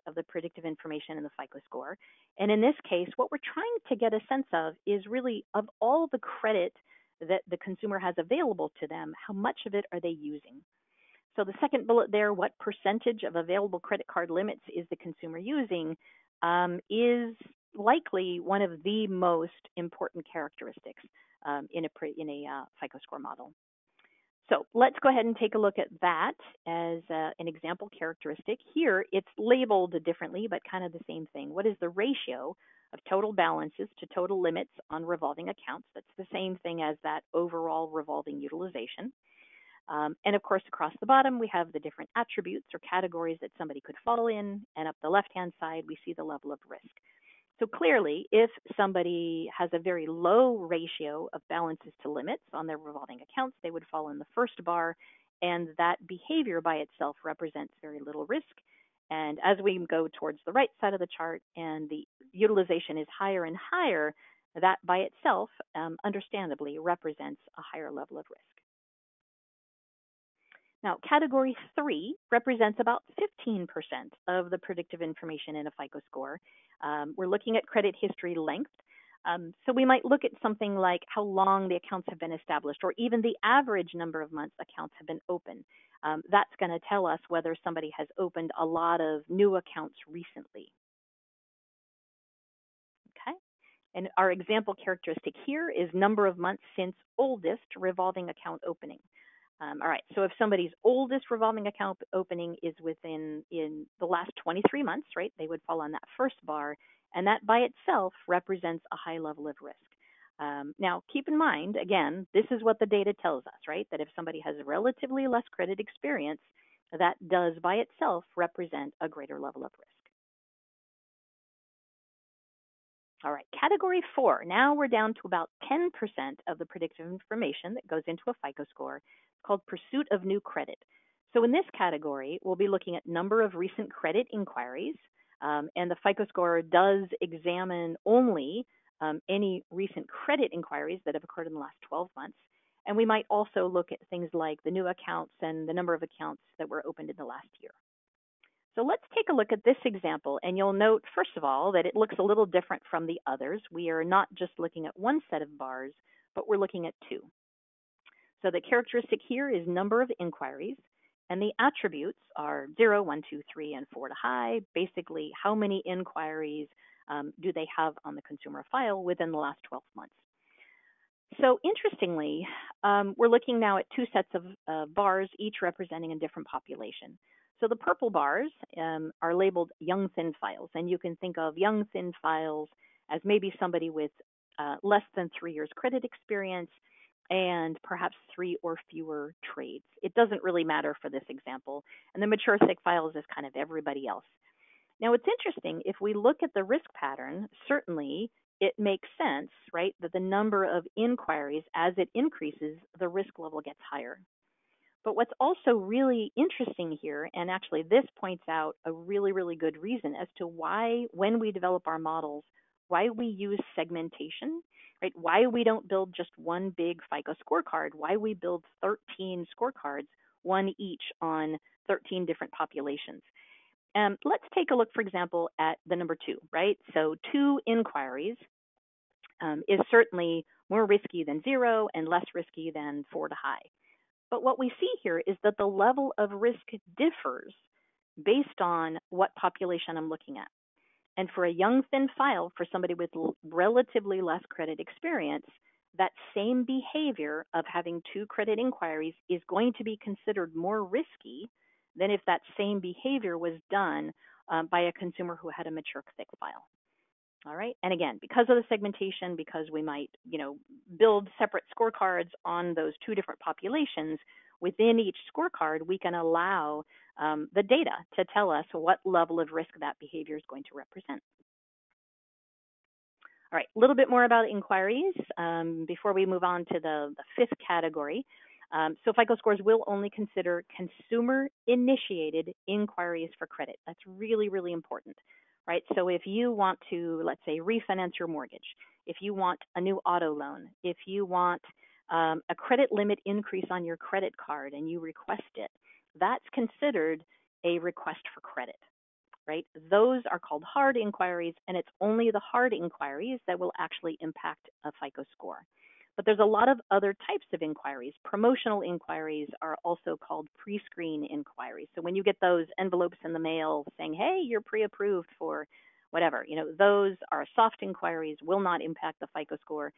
of the predictive information in the FICO score. And in this case, what we're trying to get a sense of is really of all the credit that the consumer has available to them, how much of it are they using? So the second bullet there, what percentage of available credit card limits is the consumer using, is likely one of the most important characteristics in a FICO score model. So let's go ahead and take a look at that as an example characteristic. Here, it's labeled differently, but kind of the same thing. What is the ratio of total balances to total limits on revolving accounts? That's the same thing as that overall revolving utilization. And of course, across the bottom, we have the different attributes or categories that somebody could fall in. And up the left-hand side, we see the level of risk. So clearly, if somebody has a very low ratio of balances to limits on their revolving accounts, they would fall in the first bar. And that behavior by itself represents very little risk. And as we go towards the right side of the chart and the utilization is higher and higher, that by itself, understandably, represents a higher level of risk. Now, category 3 represents about 15% of the predictive information in a FICO score. We're looking at credit history length. So we might look at something like how long the accounts have been established, or even the average number of months accounts have been open. That's going to tell us whether somebody has opened a lot of new accounts recently. Okay. And our example characteristic here is number of months since oldest revolving account opening. All right, so if somebody's oldest revolving account opening is in the last 23 months, right, they would fall on that first bar, and that by itself represents a high level of risk. Now, keep in mind, again, this is what the data tells us, right, that if somebody has relatively less credit experience, that does by itself represent a greater level of risk. All right, category 4. Now we're down to about 10% of the predictive information that goes into a FICO score, called pursuit of new credit. So in this category, we'll be looking at number of recent credit inquiries, and the FICO score does examine only any recent credit inquiries that have occurred in the last 12 months. And we might also look at things like the new accounts and the number of accounts that were opened in the last year. So let's take a look at this example, and you'll note, first of all, that it looks a little different from the others. We are not just looking at one set of bars, but we're looking at two. So the characteristic here is number of inquiries, and the attributes are 0, 1, 2, 3, and 4 to high. Basically, how many inquiries do they have on the consumer file within the last 12 months? So interestingly, we're looking now at two sets of bars, each representing a different population. So the purple bars are labeled young thin files, and you can think of young thin files as maybe somebody with less than 3 years credit experience and perhaps 3 or fewer trades. It doesn't really matter for this example. And the mature thick files is kind of everybody else. Now, it's interesting, if we look at the risk pattern, certainly it makes sense, right, that the number of inquiries, as it increases, the risk level gets higher. But what's also really interesting here, and actually this points out a really, really good reason as to why, when we develop our models, why we use segmentation, right? Why we don't build just one big FICO scorecard, why we build 13 scorecards, one each on 13 different populations. Let's take a look, for example, at the number 2, right? So 2 inquiries is certainly more risky than 0 and less risky than 4 to high. But what we see here is that the level of risk differs based on what population I'm looking at. And for a young thin file, for somebody with relatively less credit experience, that same behavior of having 2 credit inquiries is going to be considered more risky than if that same behavior was done by a consumer who had a mature thick file. All right. And again, because of the segmentation, because we might, build separate scorecards on those 2 different populations, within each scorecard, we can allow the data to tell us what level of risk that behavior is going to represent. All right, a little bit more about inquiries before we move on to the 5th category. So FICO scores will only consider consumer-initiated inquiries for credit. That's really, really important, right? So if you want to, let's say, refinance your mortgage, if you want a new auto loan, if you want a credit limit increase on your credit card and you request it, that's considered a request for credit, right? Those are called hard inquiries, and it's only the hard inquiries that will actually impact a FICO score. But there's a lot of other types of inquiries. Promotional inquiries are also called pre-screen inquiries. So when you get those envelopes in the mail saying, hey, you're pre-approved for whatever, those are soft inquiries, will not impact the FICO score.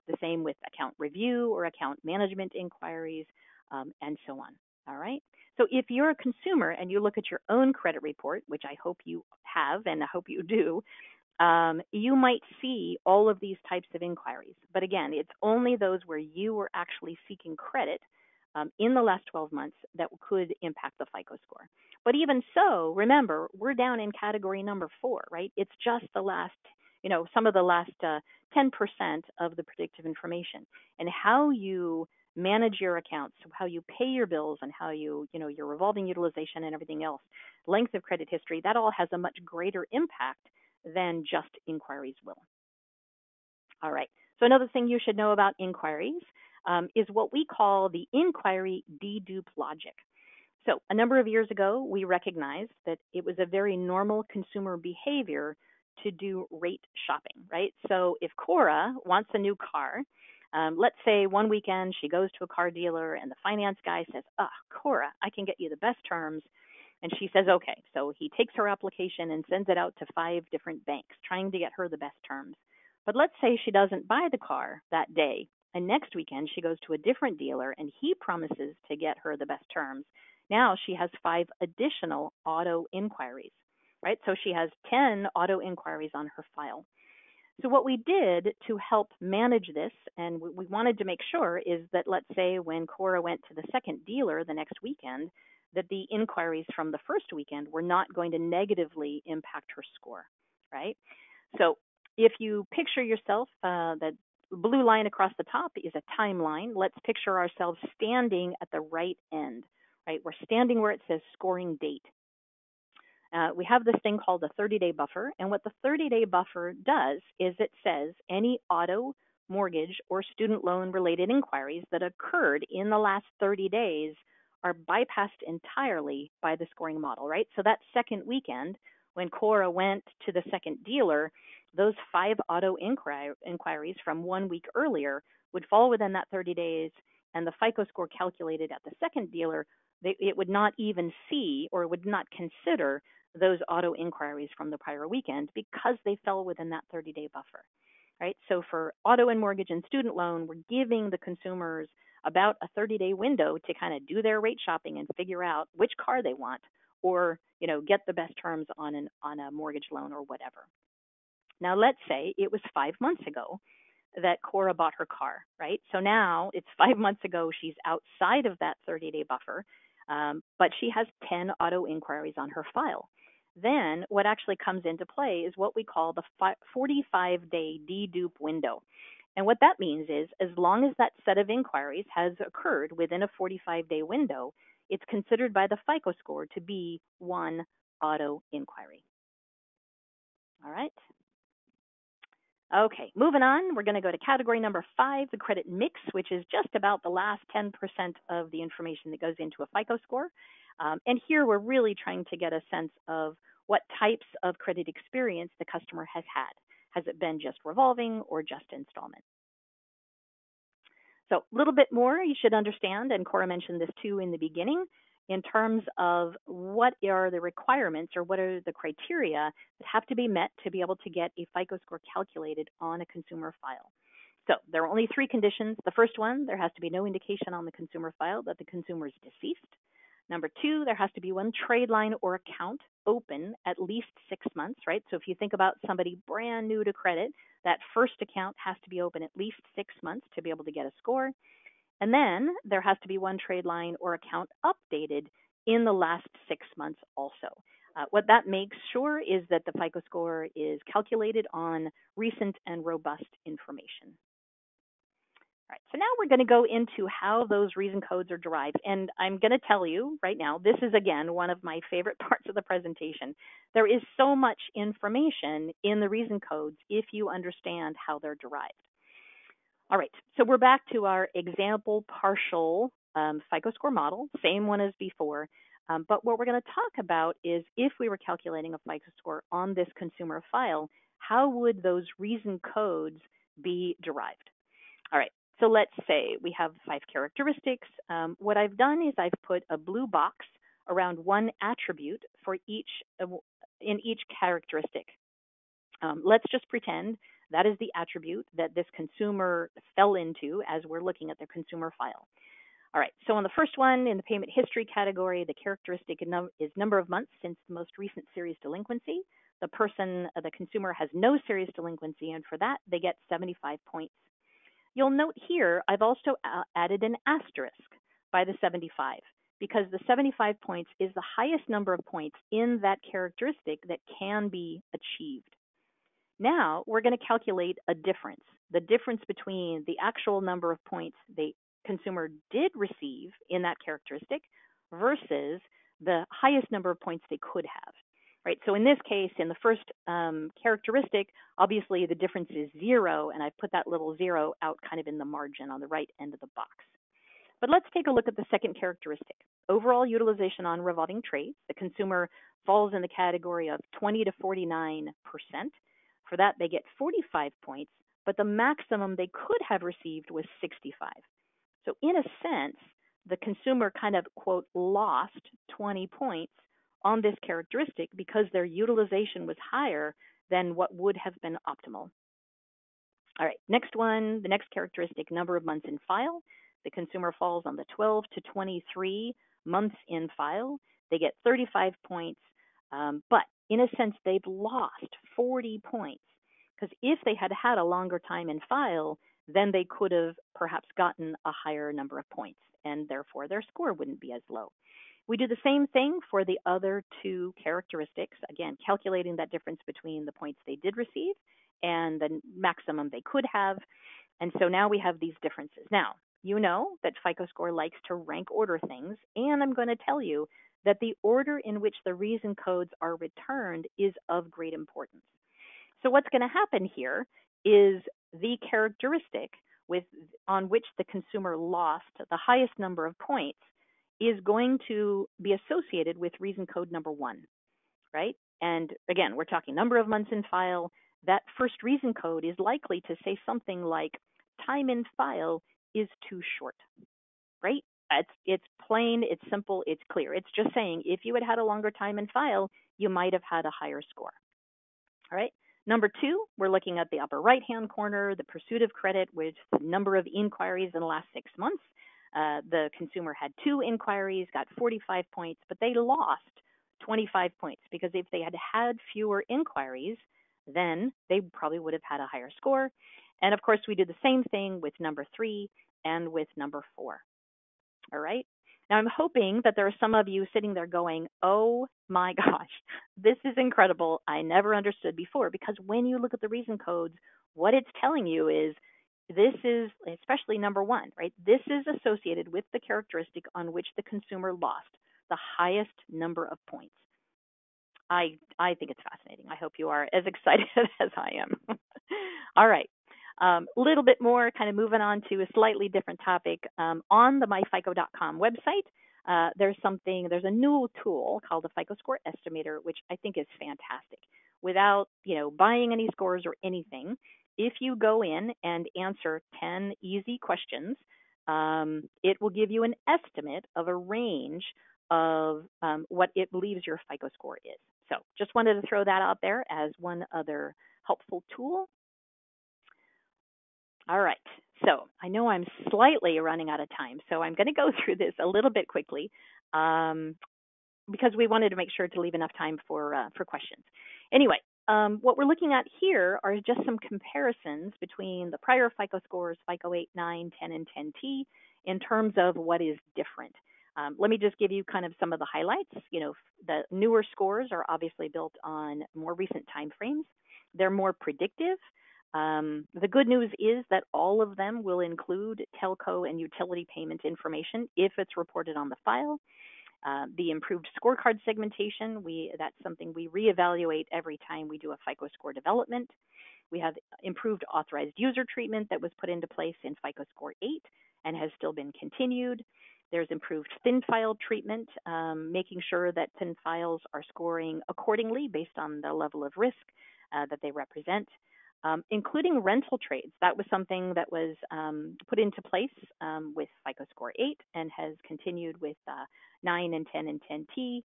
The same with account review or account management inquiries, and so on. All right. So if you're a consumer and you look at your own credit report, which I hope you have and I hope you do, you might see all of these types of inquiries. But again, it's only those where you were actually seeking credit in the last 12 months that could impact the FICO score. But even so, remember, we're down in category number 4, right? It's just the last, some of the last 10% of the predictive information. And how you manage your accounts, how you pay your bills, and how your revolving utilization and everything else, length of credit history, that all has a much greater impact than just inquiries will. All right. So another thing you should know about inquiries is what we call the inquiry dedupe logic. So a number of years ago, we recognized that it was a very normal consumer behavior to do rate shopping, right? So if Cora wants a new car, let's say one weekend she goes to a car dealer and the finance guy says, Cora, I can get you the best terms. And she says, okay. So he takes her application and sends it out to 5 different banks, trying to get her the best terms. But let's say she doesn't buy the car that day, and next weekend she goes to a different dealer and he promises to get her the best terms. Now she has 5 additional auto inquiries, right? So she has 10 auto inquiries on her file. So what we did to help manage this, and we wanted to make sure, is that let's say when Cora went to the second dealer the next weekend, that the inquiries from the first weekend were not going to negatively impact her score, right? So if you picture yourself, that blue line across the top is a timeline. Let's picture ourselves standing at the right end, right? We're standing where it says scoring date. We have this thing called a 30-day buffer, and what the 30-day buffer does is it says any auto, mortgage, or student loan related inquiries that occurred in the last 30 days are bypassed entirely by the scoring model, right? So that second weekend, when Cora went to the second dealer, those 5 auto inquiries from 1 week earlier would fall within that 30 days, and the FICO score calculated at the second dealer, it would not even see or would not consider those auto inquiries from the prior weekend because they fell within that 30-day buffer, right? So for auto and mortgage and student loan, we're giving the consumers about a 30-day window to kind of do their rate shopping and figure out which car they want, or get the best terms on a mortgage loan or whatever. Now let's say it was 5 months ago that Cora bought her car, right? So now it's 5 months ago, she's outside of that 30-day buffer, but she has 10 auto inquiries on her file. Then what actually comes into play is what we call the 45-day dedupe window. And what that means is, as long as that set of inquiries has occurred within a 45-day window, it's considered by the FICO score to be one auto inquiry. All right. Okay, moving on, we're going to go to category number 5, the credit mix, which is just about the last 10% of the information that goes into a FICO score. And here we're really trying to get a sense of what types of credit experience the customer has had. Has it been just revolving or just installment? So a little bit more you should understand, and Cora mentioned this too in the beginning, in terms of what are the requirements or what are the criteria that have to be met to be able to get a FICO score calculated on a consumer file. So there are only 3 conditions. The first one, there has to be no indication on the consumer file that the consumer is deceased. Number 2, there has to be one trade line or account open at least 6 months, right? So if you think about somebody brand new to credit, that first account has to be open at least 6 months to be able to get a score. And then there has to be one trade line or account updated in the last 6 months also. What that makes sure is that the FICO score is calculated on recent and robust information. All right, so now we're going to go into how those reason codes are derived. And I'm going to tell you right now, this is, again, one of my favorite parts of the presentation. There is so much information in the reason codes if you understand how they're derived. All right, so we're back to our example partial FICO score model, same one as before. But what we're going to talk about is if we were calculating a FICO score on this consumer file, how would those reason codes be derived? All right, so let's say we have 5 characteristics. What I've done is I've put a blue box around one attribute for each in each characteristic. Let's just pretend that is the attribute that this consumer fell into as we're looking at their consumer file. All right, so on the first one, in the payment history category, the characteristic is number of months since the most recent serious delinquency. The consumer has no serious delinquency, and for that, they get 75 points. You'll note here, I've also added an asterisk by the 75, because the 75 points is the highest number of points in that characteristic that can be achieved. Now we're going to calculate a difference, the difference between the actual number of points the consumer did receive in that characteristic versus the highest number of points they could have. Right. So in this case, in the first characteristic, obviously the difference is 0, and I've put that little 0 out kind of in the margin on the right end of the box. But let's take a look at the second characteristic. Overall utilization on revolving trades. The consumer falls in the category of 20 to 49%. For that, they get 45 points, but the maximum they could have received was 65. So in a sense, the consumer kind of, quote, lost 20 points on this characteristic because their utilization was higher than what would have been optimal. All right, next one, the next characteristic, number of months in file. The consumer falls on the 12 to 23 months in file. They get 35 points, but in a sense, they've lost 40 points because if they had had a longer time in file, then they could have perhaps gotten a higher number of points, and therefore their score wouldn't be as low. We do the same thing for the other 2 characteristics, again, calculating that difference between the points they did receive and the maximum they could have. And so now we have these differences. Now, you know that FICO Score likes to rank order things, and I'm going to tell you that the order in which the reason codes are returned is of great importance. So what's going to happen here is the characteristic on which the consumer lost the highest number of points is going to be associated with reason code number 1, right? And again, we're talking number of months in file. That first reason code is likely to say something like time in file is too short, right? It's plain, it's simple, it's clear. It's just saying if you had had a longer time in file, you might have had a higher score. All right. Number 2, we're looking at the upper right-hand corner, the pursuit of credit with the number of inquiries in the last 6 months. The consumer had 2 inquiries, got 45 points, but they lost 25 points because if they had had fewer inquiries, then they probably would have had a higher score. And of course, we did the same thing with number 3 and with number 4. All right. Now, I'm hoping that there are some of you sitting there going, oh my gosh, this is incredible. I never understood before, because when you look at the reason codes, what it's telling you is this is, especially number 1, right? This is associated with the characteristic on which the consumer lost the highest number of points. I think it's fascinating. I hope you are as excited as I am. All right. Little bit more, kind of moving on to a slightly different topic. On the myfico.com website, there's a new tool called the FICO Score Estimator, which I think is fantastic. Without, buying any scores or anything, if you go in and answer 10 easy questions, it will give you an estimate of a range of what it believes your FICO score is. So just wanted to throw that out there as one other helpful tool. All right. So I know I'm slightly running out of time, so I'm going to go through this a little bit quickly because we wanted to make sure to leave enough time for questions. Anyway, what we're looking at here are just some comparisons between the prior FICO scores, FICO 8, 9, 10, and 10T, in terms of what is different. Let me just give you kind of some of the highlights. The newer scores are obviously built on more recent time frames. They're more predictive. The good news is that all of them will include telco and utility payment information if it's reported on the file. The improved scorecard segmentation, that's something we reevaluate every time we do a FICO score development. We have improved authorized user treatment that was put into place in FICO Score 8 and has still been continued. There's improved thin file treatment, making sure that thin files are scoring accordingly based on the level of risk that they represent. Including rental trades. That was something that was put into place with FICO Score 8 and has continued with 9 and 10 and 10T.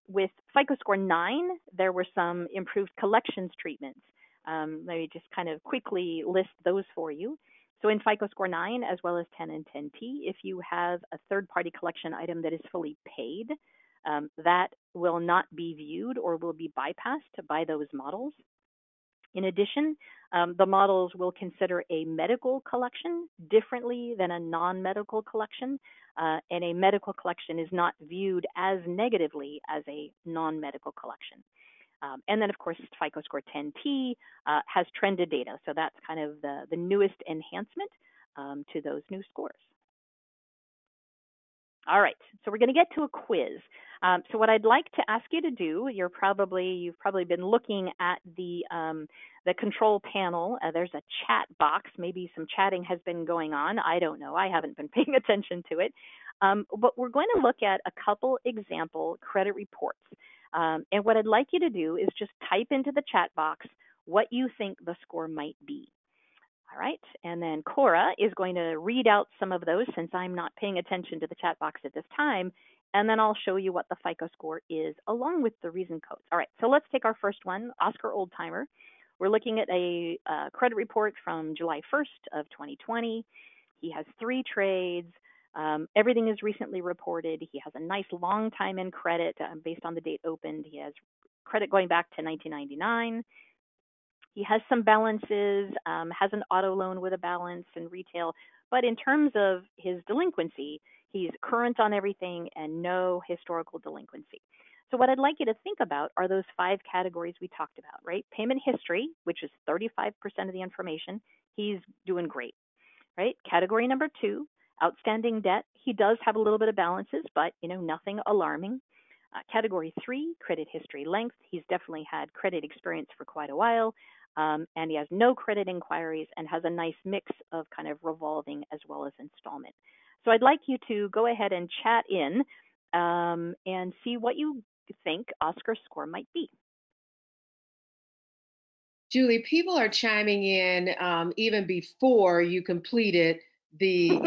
With FICO Score 9, there were some improved collections treatments. Let me just kind of quickly list those for you. So in FICO Score 9, as well as 10 and 10T, if you have a third-party collection item that is fully paid, that will not be viewed or will be bypassed by those models. In addition, the models will consider a medical collection differently than a non-medical collection, and a medical collection is not viewed as negatively as a non-medical collection. And then, of course, FICO Score 10T has trended data, so that's kind of the newest enhancement to those new scores. All right, so we're going to get to a quiz. So what I'd like to ask you to do, you've probably been looking at the control panel. There's a chat box. Maybe some chatting has been going on. I don't know. I haven't been paying attention to it. But we're going to look at a couple example credit reports. And what I'd like you to do is just type into the chat box what you think the score might be. All right, and then Cora is going to read out some of those since I'm not paying attention to the chat box at this time, and then I'll show you what the FICO score is along with the reason codes. All right, so let's take our first one, Oscar Oldtimer. We're looking at a credit report from July 1st of 2020. He has 3 trades. Everything is recently reported. He has a nice long time in credit based on the date opened. He has credit going back to 1999. He has some balances, has an auto loan with a balance in retail, but in terms of his delinquency, he's current on everything and no historical delinquency. So what I'd like you to think about are those 5 categories we talked about, right? Payment history, which is 35% of the information, he's doing great, right? Category number 2, outstanding debt. He does have a little bit of balances, but nothing alarming. Category 3, credit history length. He's definitely had credit experience for quite a while. And he has no credit inquiries and has a nice mix of kind of revolving as well as installment. So I'd like you to go ahead and chat in and see what you think Oscar's score might be. Julie, people are chiming in even before you completed the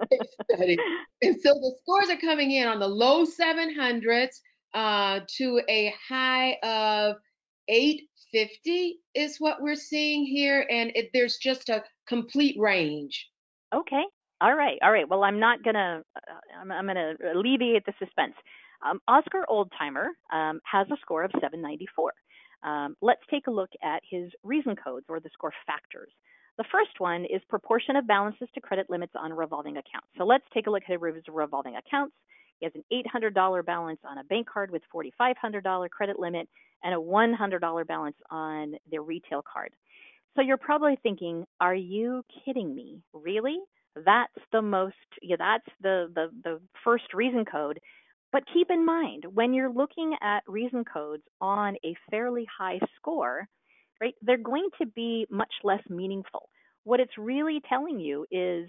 case study. And so the scores are coming in on the low 700s to a high of 850 is what we're seeing here. And there's just a complete range. Okay. All right. All right. Well, I'm not gonna. I'm gonna alleviate the suspense. Oscar Oldtimer has a score of 794. Let's take a look at his reason codes or the score factors. The first one is proportion of balances to credit limits on revolving accounts. So let's take a look at his revolving accounts. He has an $800 balance on a bank card with $4,500 credit limit and a $100 balance on their retail card. So you're probably thinking, are you kidding me? Really? That's the most, yeah, that's the first reason code. But keep in mind, when you're looking at reason codes on a fairly high score, right, they're going to be much less meaningful. What it's really telling you is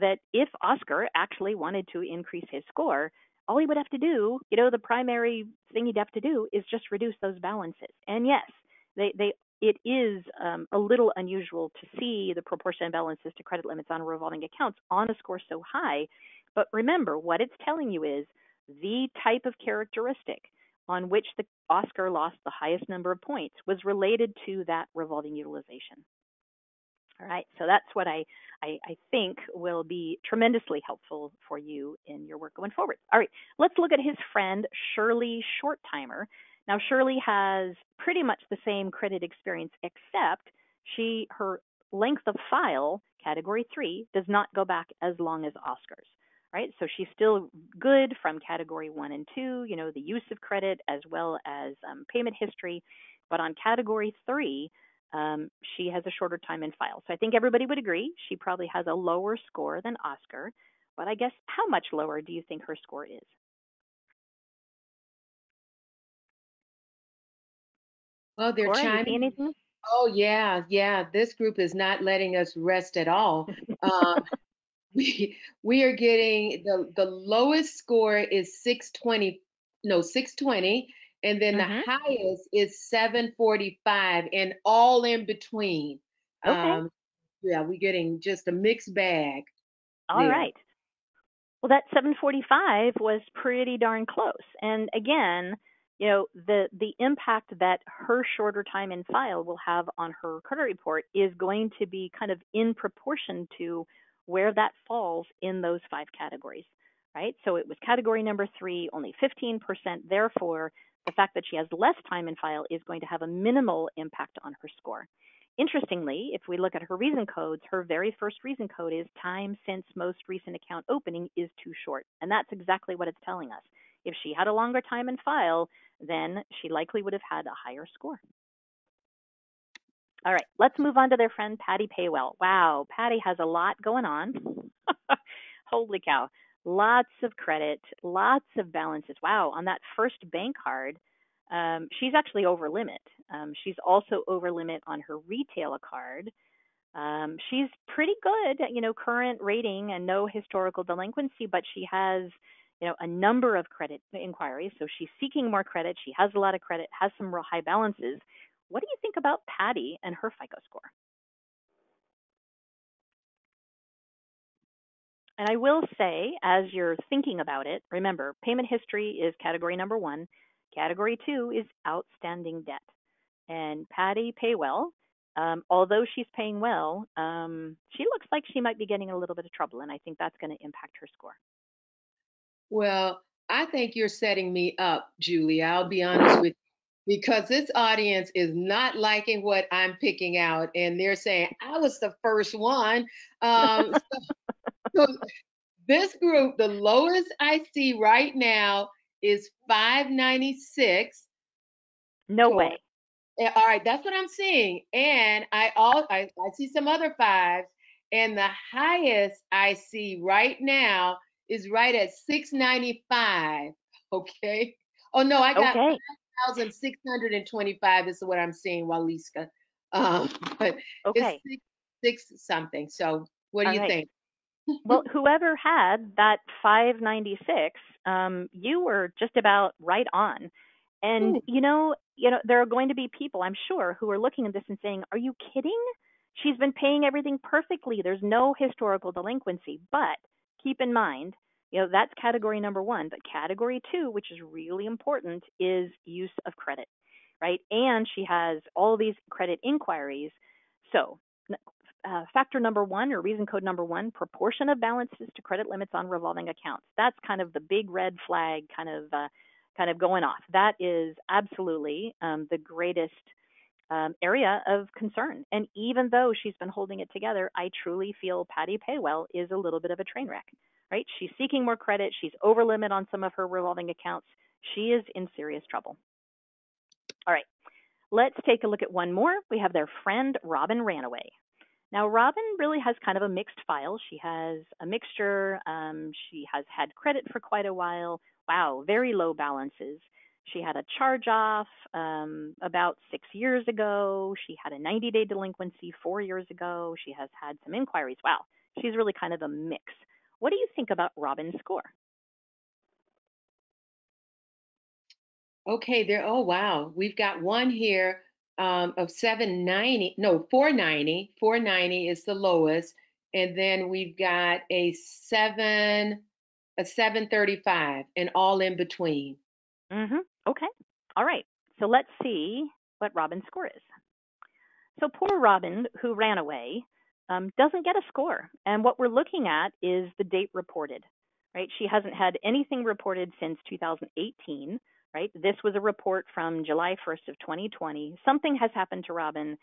that if Oscar actually wanted to increase his score, all he would have to do, the primary thing he'd have to do is just reduce those balances. And yes, they it is a little unusual to see the proportion of balances to credit limits on revolving accounts on a score so high. But remember, what it's telling you is the type of characteristic on which the Oscar lost the highest number of points was related to that revolving utilization. All right, so that's what I think will be tremendously helpful for you in your work going forward. All right, let's look at his friend Shirley Shorttimer. Now, Shirley has pretty much the same credit experience, except her length of file, category 3, does not go back as long as Oscar's. Right, so she's still good from category 1 and 2, the use of credit as well as payment history. But on category 3, she has a shorter time in file. So I think everybody would agree she probably has a lower score than Oscar. But I guess how much lower do you think her score is? Well, they're Cora, you see chiming. anything? Oh, yeah, yeah. This group is not letting us rest at all. Um, we are getting the lowest score is 620, no, 620, and then the Mm-hmm. highest is 745, and all in between. Okay. Yeah, we're getting just a mixed bag All there. right. Well, that 745 was pretty darn close. And again, the impact that her shorter time in file will have on her credit report is going to be kind of in proportion to where that falls in those 5 categories, right? So it was category number 3, only 15%. Therefore, the fact that she has less time in file is going to have a minimal impact on her score. Interestingly, if we look at her reason codes, her very first reason code is time since most recent account opening is too short. And that's exactly what it's telling us. If she had a longer time in file, then she likely would have had a higher score. All right, let's move on to their friend Patty Paywell. Wow, Patty has a lot going on. Holy cow. Lots of credit, lots of balances. Wow, on that first bank card, she's actually over limit. She's also over limit on her retail card. She's pretty good, current rating and no historical delinquency, but she has, a number of credit inquiries. So she's seeking more credit. She has a lot of credit, has some real high balances. What do you think about Patty and her FICO score? And I will say, as you're thinking about it, remember, payment history is category number 1. Category 2 is outstanding debt. And Patty Paywell, although she's paying well, she looks like she might be getting in a little bit of trouble, and I think that's going to impact her score. Well, I think you're setting me up, Julie. I'll be honest with you, because this audience is not liking what I'm picking out, and they're saying I was the first one. So this group, the lowest I see right now is 596. No Tor. way. All right, that's what I'm seeing. And I see some other fives, and the highest I see right now is right at 695. Okay. Oh no, I got Okay. 5,625 is what I'm seeing, Waliska. But it's Okay. six something. So what do All you right. think? Well, whoever had that 596, you were just about right on. And Ooh, there are going to be people, I'm sure, who are looking at this and saying, "Are you kidding? She's been paying everything perfectly. There's no historical delinquency." But keep in mind, that's category number 1. But category 2, which is really important, is use of credit, right? And she has all these credit inquiries. So factor number 1, or reason code number 1, proportion of balances to credit limits on revolving accounts. That's kind of the big red flag kind of going off. That is absolutely the greatest area of concern. And even though she's been holding it together, I truly feel Patty Paywell is a little bit of a train wreck, right? She's seeking more credit. She's over limit on some of her revolving accounts. She is in serious trouble. All right, let's take a look at one more. We have their friend Robin Ranaway. Now, Robin really has kind of a mixed file. She has a mixture. She has had credit for quite a while. Wow, very low balances. She had a charge off about 6 years ago. She had a 90-day delinquency 4 years ago. She has had some inquiries. Wow, she's really kind of a mix. What do you think about Robin's score? okay, there. Oh, wow. We've got one here of 790. No, 490. 490 is the lowest. And then we've got a 735, and all in between. Okay. All right. So let's see what Robin's score is. So poor Robin, who ran away, doesn't get a score. And what we're looking at is the date reported, right? She hasn't had anything reported since 2018, right? This was a report from July 1st of 2020. Something has happened to Robin.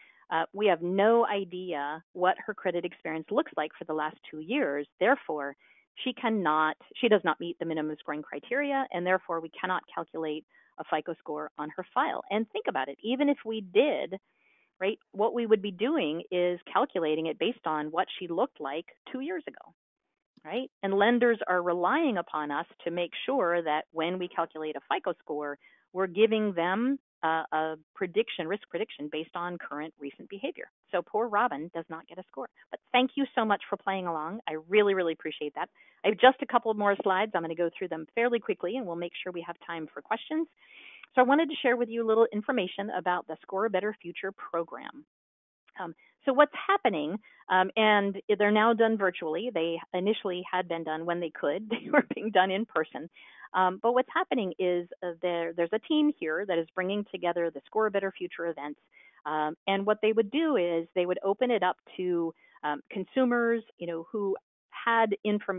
We have no idea what her credit experience looks like for the last 2 years. Therefore, she does not meet the minimum scoring criteria, and therefore we cannot calculate a FICO score on her file. And think about it, even if we did, right, what we would be doing is calculating it based on what she looked like 2 years ago, right? And lenders are relying upon us to make sure that when we calculate a FICO score, we're giving them a risk prediction based on current recent behavior. So poor Robin does not get a score. But thank you so much for playing along. I really, really appreciate that. I have just a couple more slides. I'm going to go through them fairly quickly, and we'll make sure we have time for questions. So I wanted to share with you a little information about the Score a Better Future program. So what's happening, and they're now done virtually. They initially had been done when they could. They were being done in person. But what's happening is there's a team here that is bringing together the Score a Better Future events. And what they would do is they would open it up to consumers, who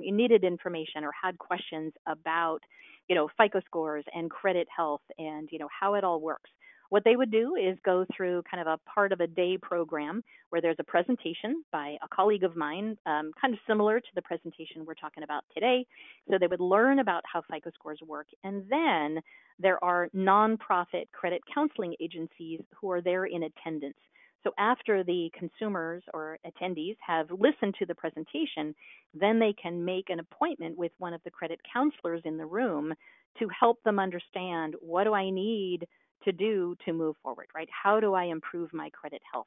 needed information or had questions about, FICO scores and credit health and, how it all works. What they would do is go through kind of a part of a day program where there's a presentation by a colleague of mine, kind of similar to the presentation we're talking about today. So they would learn about how FICO scores work. And then there are nonprofit credit counseling agencies who are there in attendance. So after the consumers or attendees have listened to the presentation, then they can make an appointment with one of the credit counselors in the room to help them understand, what do I need to do to move forward, right? How do I improve my credit health?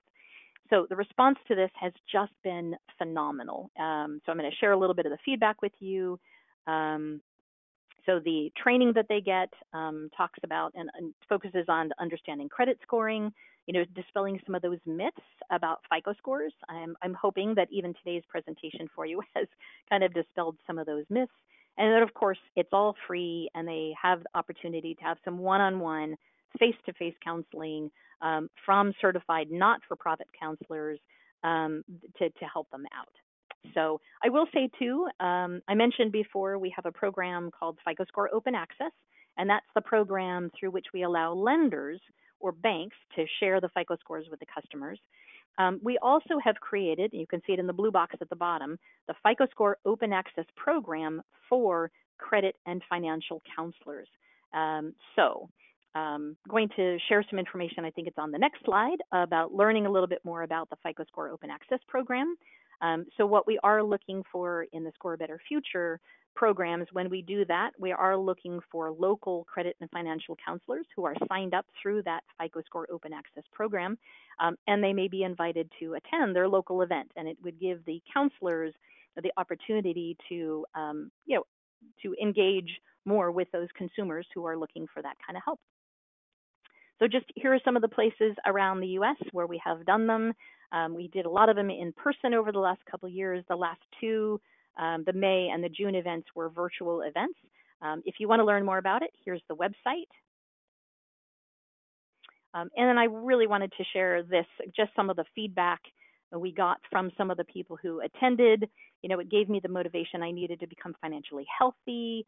So the response to this has just been phenomenal. So I'm going to share a little bit of the feedback with you. So the training that they get talks about and focuses on understanding credit scoring, dispelling some of those myths about FICO scores. I'm hoping that even today's presentation for you has kind of dispelled some of those myths. And then, of course, it's all free, and they have the opportunity to have some one-on-one, face-to-face counseling from certified not-for-profit counselors to help them out. So I will say, too, I mentioned before we have a program called FICO Score Open Access, and that's the program through which we allow lenders or banks to share the FICO scores with the customers. We also have created, you can see it in the blue box at the bottom, the FICO Score Open Access program for credit and financial counselors. Going to share some information, I think it's on the next slide, about learning a little bit more about the FICO Score Open Access program. So what we are looking for in the Score a Better Future programs, when we do that, we are looking for local credit and financial counselors who are signed up through that FICO Score Open Access program, and they may be invited to attend their local event, and it would give the counselors the opportunity to, to engage more with those consumers who are looking for that kind of help. So just here are some of the places around the U.S. where we have done them. We did a lot of them in person over the last couple of years. The last two, the May and the June events, were virtual events. If you want to learn more about it, here's the website. And then I really wanted to share this, just some of the feedback we got from some of the people who attended. It gave me the motivation I needed to become financially healthy.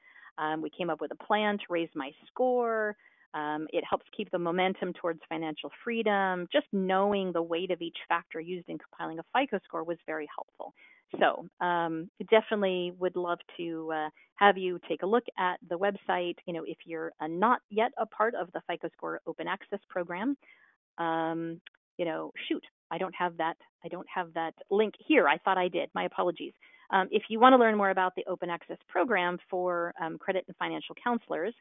We came up with a plan to raise my score. It helps keep the momentum towards financial freedom. Just knowing the weight of each factor used in compiling a FICO score was very helpful. So definitely would love to have you take a look at the website. If you're not yet a part of the FICO Score Open Access Program, shoot, I don't have that link here. I thought I did. My apologies. If you want to learn more about the Open Access Program for credit and financial counselors,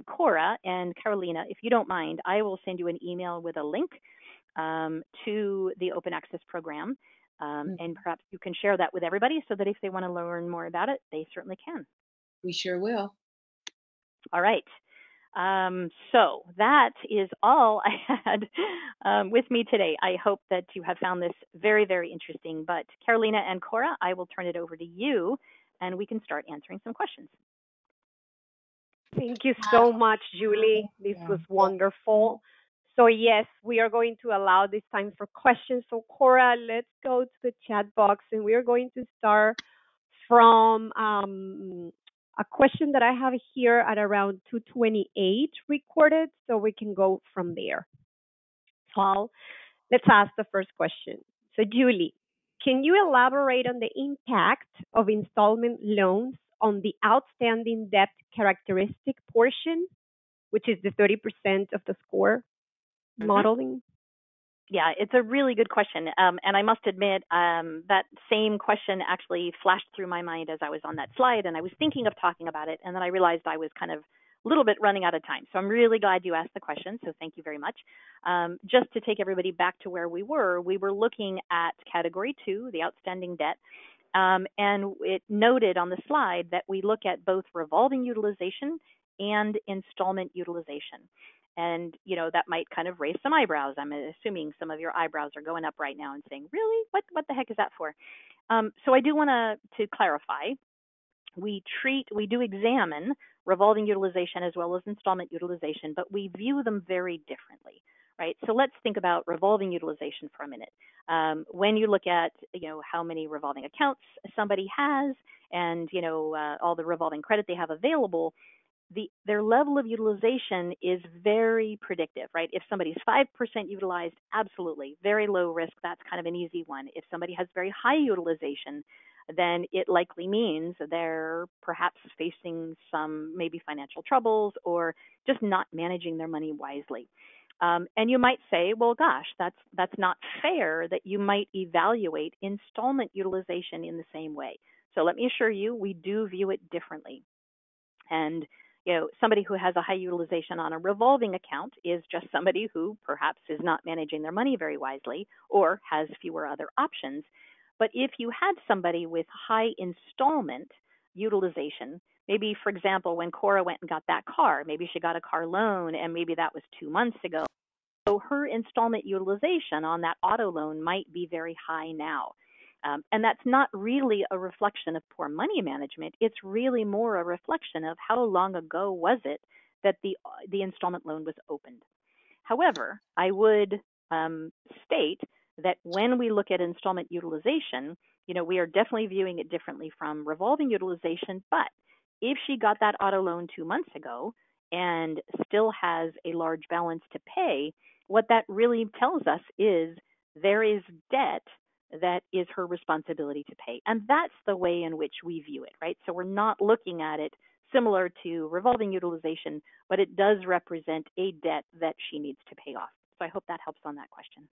Cora and Carolina, if you don't mind, I will send you an email with a link to the Open Access Program. And perhaps you can share that with everybody so that if they want to learn more about it, they certainly can. We sure will. All right. So that is all I had with me today. I hope that you have found this very, very interesting. But Carolina and Cora, I will turn it over to you, and we can start answering some questions. Thank you so much, Julie. This was wonderful. So yes, we are going to allow this time for questions. So Cora, let's go to the chat box, and we are going to start from a question that I have here at around 2:28 recorded, so we can go from there. So let's ask the first question. So Julie, can you elaborate on the impact of installment loans on the outstanding debt characteristic portion, which is the 30% of the score modeling? Yeah, it's a really good question. And I must admit, that same question actually flashed through my mind as I was on that slide, and I was thinking of talking about it, and then I realized I was kind of a little bit running out of time. So I'm really glad you asked the question, so thank you very much. Just to take everybody back to where we were looking at category 2, the outstanding debt. And it noted on the slide that we look at both revolving utilization and installment utilization. And, that might kind of raise some eyebrows. I'm assuming some of your eyebrows are going up right now and saying, really? What the heck is that for? So I do want to clarify. We do examine revolving utilization as well as installment utilization, but we view them very differently, right? So let's think about revolving utilization for a minute. When you look at, how many revolving accounts somebody has and, all the revolving credit they have available, their level of utilization is very predictive, right? If somebody's 5% utilized, absolutely, very low risk, that's kind of an easy one. If somebody has very high utilization, then it likely means they're perhaps facing some maybe financial troubles or just not managing their money wisely. And you might say, well, gosh, that's not fair that you might evaluate installment utilization in the same way. So let me assure you, we do view it differently. And somebody who has a high utilization on a revolving account is just somebody who perhaps is not managing their money very wisely or has fewer other options. But if you had somebody with high installment utilization, maybe, for example, when Cora went and got that car, maybe she got a car loan and maybe that was 2 months ago. So her installment utilization on that auto loan might be very high now. And that's not really a reflection of poor money management. It's really more a reflection of how long ago was it that the installment loan was opened. However, I would state that when we look at installment utilization, we are definitely viewing it differently from revolving utilization. But if she got that auto loan 2 months ago and still has a large balance to pay, what that really tells us is there is debt that is her responsibility to pay. And that's the way in which we view it, right? So we're not looking at it similar to revolving utilization, but it does represent a debt that she needs to pay off. So I hope that helps on that question.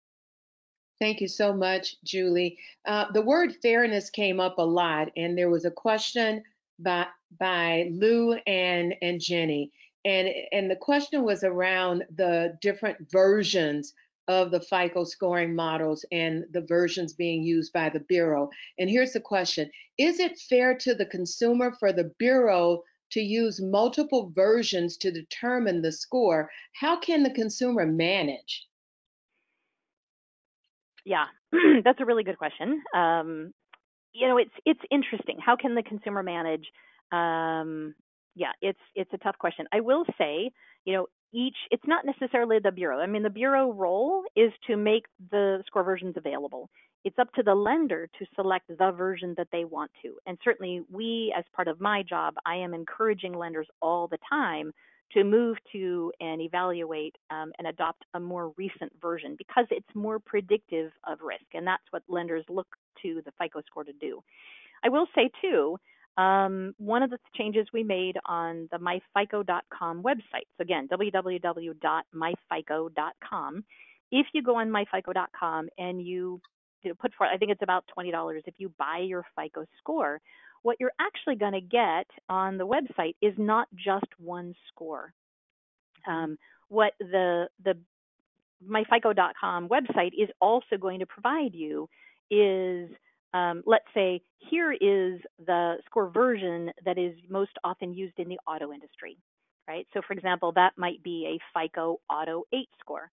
Thank you so much, Julie. The word fairness came up a lot, and there was a question by Lou and Jenny. And the question was around the different versions of the FICO scoring models and the versions being used by the Bureau. And here's the question: is it fair to the consumer for the Bureau to use multiple versions to determine the score? How can the consumer manage? Yeah, that's a really good question. It's interesting. How can the consumer manage? Um, yeah, it's a tough question. I will say, it's not necessarily the bureau. I mean, the bureau role is to make the score versions available. It's up to the lender to select the version that they want to. And certainly, we, as part of my job, I am encouraging lenders all the time to move to and evaluate and adopt a more recent version because it's more predictive of risk. And that's what lenders look to the FICO score to do. I will say, too, one of the changes we made on the myfico.com website, so again, www.myfico.com, if you go on myfico.com and you put forth, I think it's about $20 if you buy your FICO score, what you're actually going to get on the website is not just one score. What the myfico.com website is also going to provide you is, let's say, here is the score version that is most often used in the auto industry, right? So, for example, that might be a FICO Auto 8 score.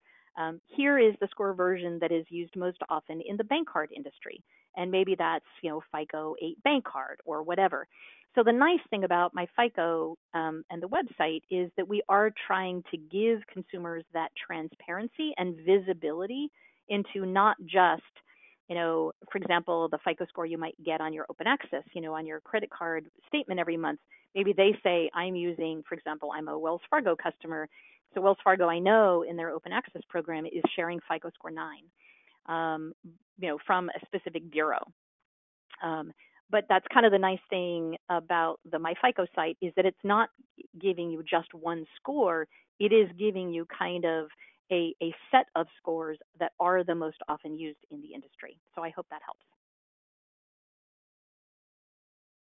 Here is the score version that is used most often in the bank card industry, and maybe that's FICO 8 bank card or whatever. So the nice thing about my FICO and the website is that we are trying to give consumers that transparency and visibility into not just, for example, the FICO score you might get on your open access, on your credit card statement every month. Maybe they say I'm using, for example, I'm a Wells Fargo customer. So Wells Fargo, I know in their open access program is sharing FICO score 9, from a specific bureau. But that's kind of the nice thing about the MyFICO site is that it's not giving you just one score. It is giving you kind of a set of scores that are the most often used in the industry. So I hope that helps.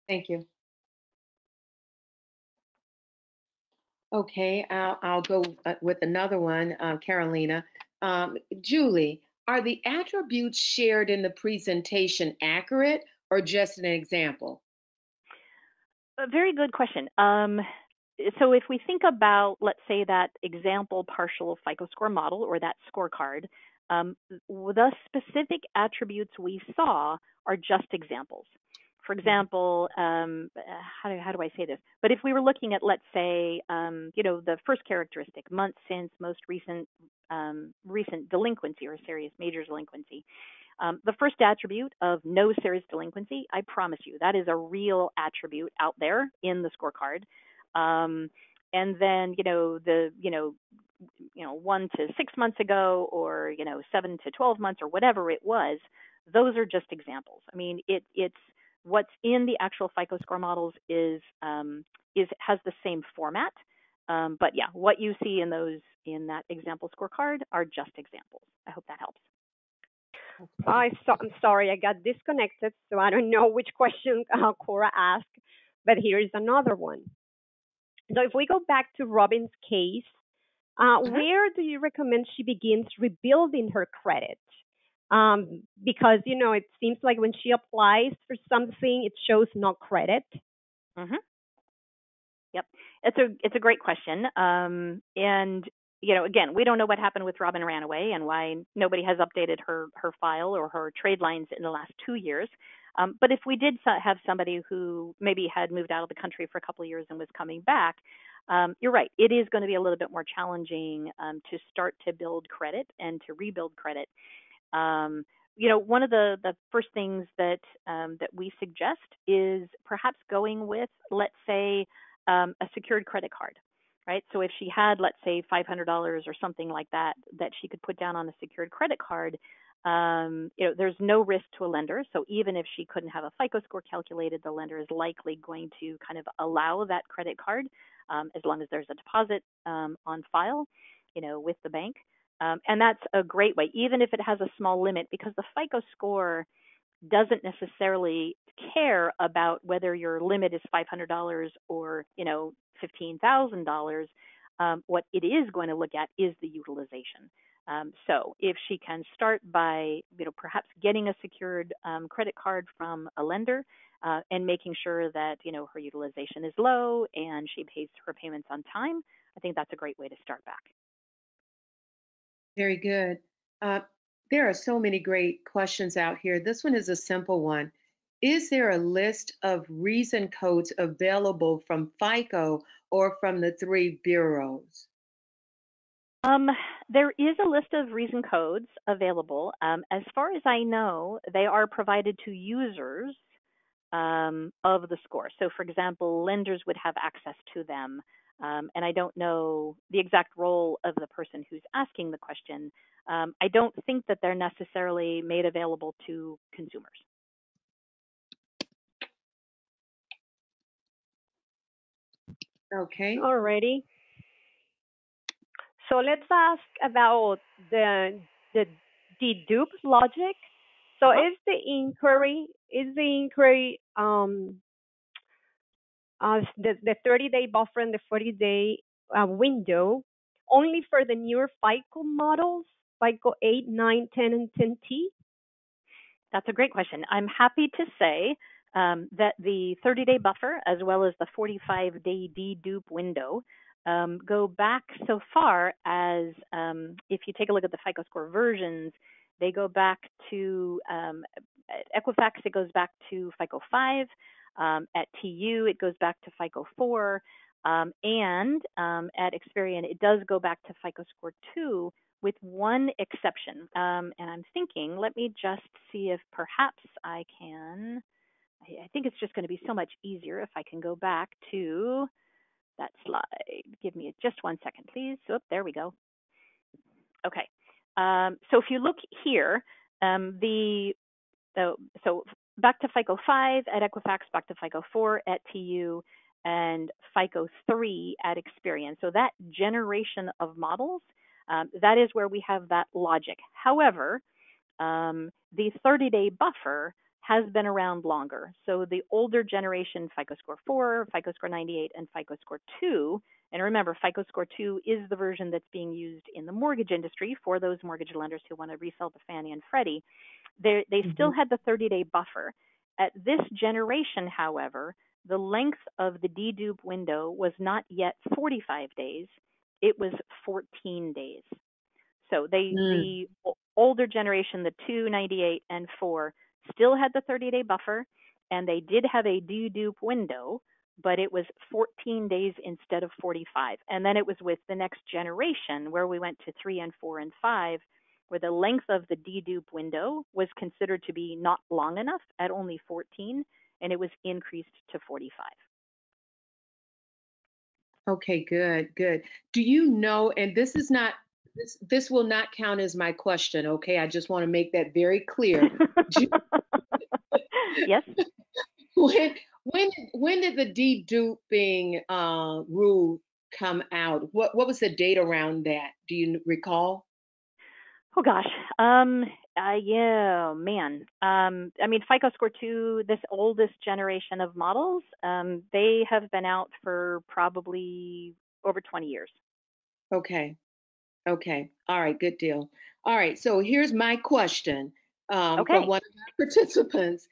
Thank you. Okay, I'll go with another one, Carolina. Julie, are the attributes shared in the presentation accurate or just an example? A very good question. So if we think about, let's say, that example partial FICO score model or that scorecard, the specific attributes we saw are just examples. For example, how do I say this? But if we were looking at, let's say, the first characteristic, month since most recent delinquency or serious major delinquency, the first attribute of no serious delinquency, I promise you, that is a real attribute out there in the scorecard. And then, 1 to 6 months ago, or 7 to 12 months, or whatever it was, those are just examples. I mean, it's what's in the actual FICO score models is has the same format. But yeah, what you see in that example scorecard are just examples. I hope that helps. I'm sorry, I got disconnected, so I don't know which question Cora asked, but here is another one. So if we go back to Robin's case, where do you recommend she begins rebuilding her credit? Because it seems like when she applies for something, it shows no credit. Mm-hmm. Yep, it's a great question. And again, we don't know what happened with Robin Ranaway and why nobody has updated her file or her trade lines in the last 2 years. But if we did have somebody who maybe had moved out of the country for a couple of years and was coming back, you're right. It is going to be a little bit more challenging to start to build credit and to rebuild credit. One of the first things that we suggest is perhaps going with, let's say, a secured credit card, right? So if she had, let's say, $500 or something like that she could put down on a secured credit card, there's no risk to a lender. So even if she couldn't have a FICO score calculated, the lender is likely going to kind of allow that credit card as long as there's a deposit on file, with the bank. And that's a great way, even if it has a small limit, because the FICO score doesn't necessarily care about whether your limit is $500 or, $15,000. What it is going to look at is the utilization. So if she can start by, perhaps getting a secured credit card from a lender and making sure that, her utilization is low and she pays her payments on time, I think that's a great way to start back. Very good. Uh, there are so many great questions out here. This one is a simple one. Is there a list of reason codes available from FICO or from the three bureaus? Um, there is a list of reason codes available. As far as I know, they are provided to users of the score. So, for example, lenders would have access to them. And I don't know the exact role of the person who's asking the question. I don't think that they're necessarily made available to consumers. Okay. Alrighty. So let's ask about the dedupe logic. So Uh-huh. is the inquiry the 30-day buffer and the 40-day window only for the newer FICO models, FICO 8, 9, 10, and 10T? That's a great question. I'm happy to say that the 30-day buffer as well as the 45-day dedupe window go back so far as, if you take a look at the FICO score versions, they go back to at Equifax, it goes back to FICO 5. At TU, it goes back to FICO 4. And at Experian, it does go back to FICO score 2, with one exception. And I'm thinking, let me just see if perhaps I can. I think it's just going to be so much easier if I can go back to that slide. Give me just 1 second, please. So, there we go. Okay. So if you look here, so back to FICO 5 at Equifax, back to FICO 4 at TU, and FICO 3 at Experian. So that generation of models, that is where we have that logic. However, the 30-day buffer has been around longer. So the older generation, FICO Score 4, FICO Score 98, and FICO Score 2, and remember, FICO Score 2 is the version that's being used in the mortgage industry for those mortgage lenders who want to resell to Fannie and Freddie. They still had the 30-day buffer. At this generation, however, the length of the dedupe window was not yet 45 days. It was 14 days. So Mm. the older generation, the 2, 98, and 4, still had the 30-day buffer, and they did have a dedupe window, but it was 14 days instead of 45. And then it was with the next generation where we went to 3 and 4 and 5, where the length of the dedupe window was considered to be not long enough at only 14, and it was increased to 45. Okay, good, good. Do you know, and this is not this will not count as my question, okay? I just want to make that very clear. Do Yes. when did the deduping rule come out? What was the date around that? Do you recall? Oh gosh. Yeah, man. I mean, FICO Score 2, this oldest generation of models, they have been out for probably over 20 years. Okay. Okay. All right. Good deal. All right. So here's my question from Okay. one of our participants.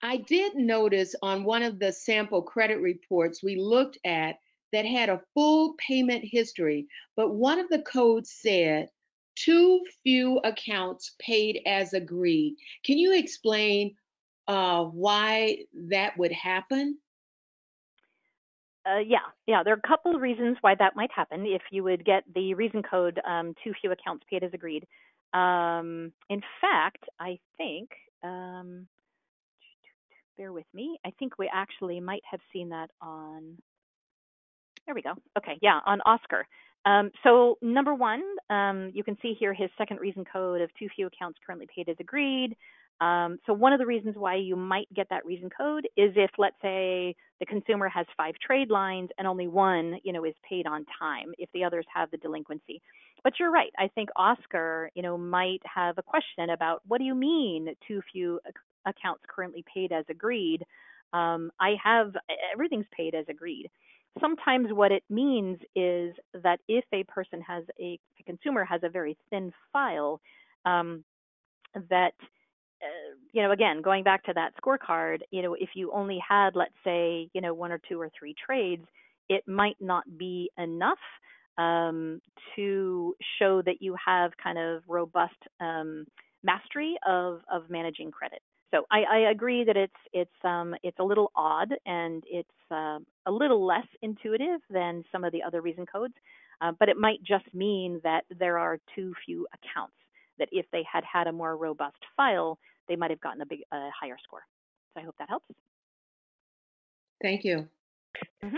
I did notice on one of the sample credit reports we looked at that had a full payment history, but one of the codes said too few accounts paid as agreed. Can you explain why that would happen? Yeah. There are a couple of reasons why that might happen if you would get the reason code too few accounts paid as agreed. In fact, I think, bear with me, I think we actually might have seen that on. There we go. Okay, yeah, on Oscar. So number one, you can see here his second reason code of too few accounts currently paid as agreed. So one of the reasons why you might get that reason code is if, let's say, the consumer has 5 trade lines and only one, is paid on time, if the others have the delinquency. But you're right. I think Oscar, might have a question about what do you mean too few accounts currently paid as agreed? I have everything's paid as agreed. sometimes what it means is that if a consumer has a very thin file, um, that again, going back to that scorecard, if you only had, let's say, one or two or three trades, it might not be enough to show that you have kind of robust mastery of managing credit. So I agree that it's a little odd, and it's a little less intuitive than some of the other reason codes, but it might just mean that there are too few accounts, that if they had had a more robust file, they might have gotten a higher score. So I hope that helps. Thank you. Mm-hmm.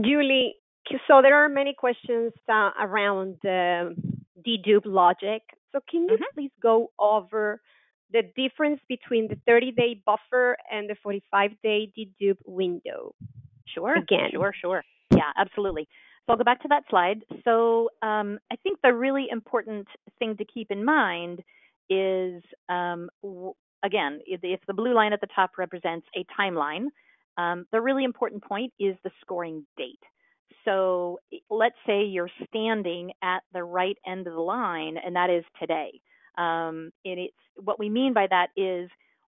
Julie, so there are many questions around dedupe logic. So can you Mm-hmm. please go over the difference between the 30-day buffer and the 45-day dedupe window Sure, again? sure. Yeah, absolutely. So I'll go back to that slide. So I think the really important thing to keep in mind is, again, if the blue line at the top represents a timeline, the really important point is the scoring date. So let's say you're standing at the right end of the line, and that is today. And it's what we mean by that is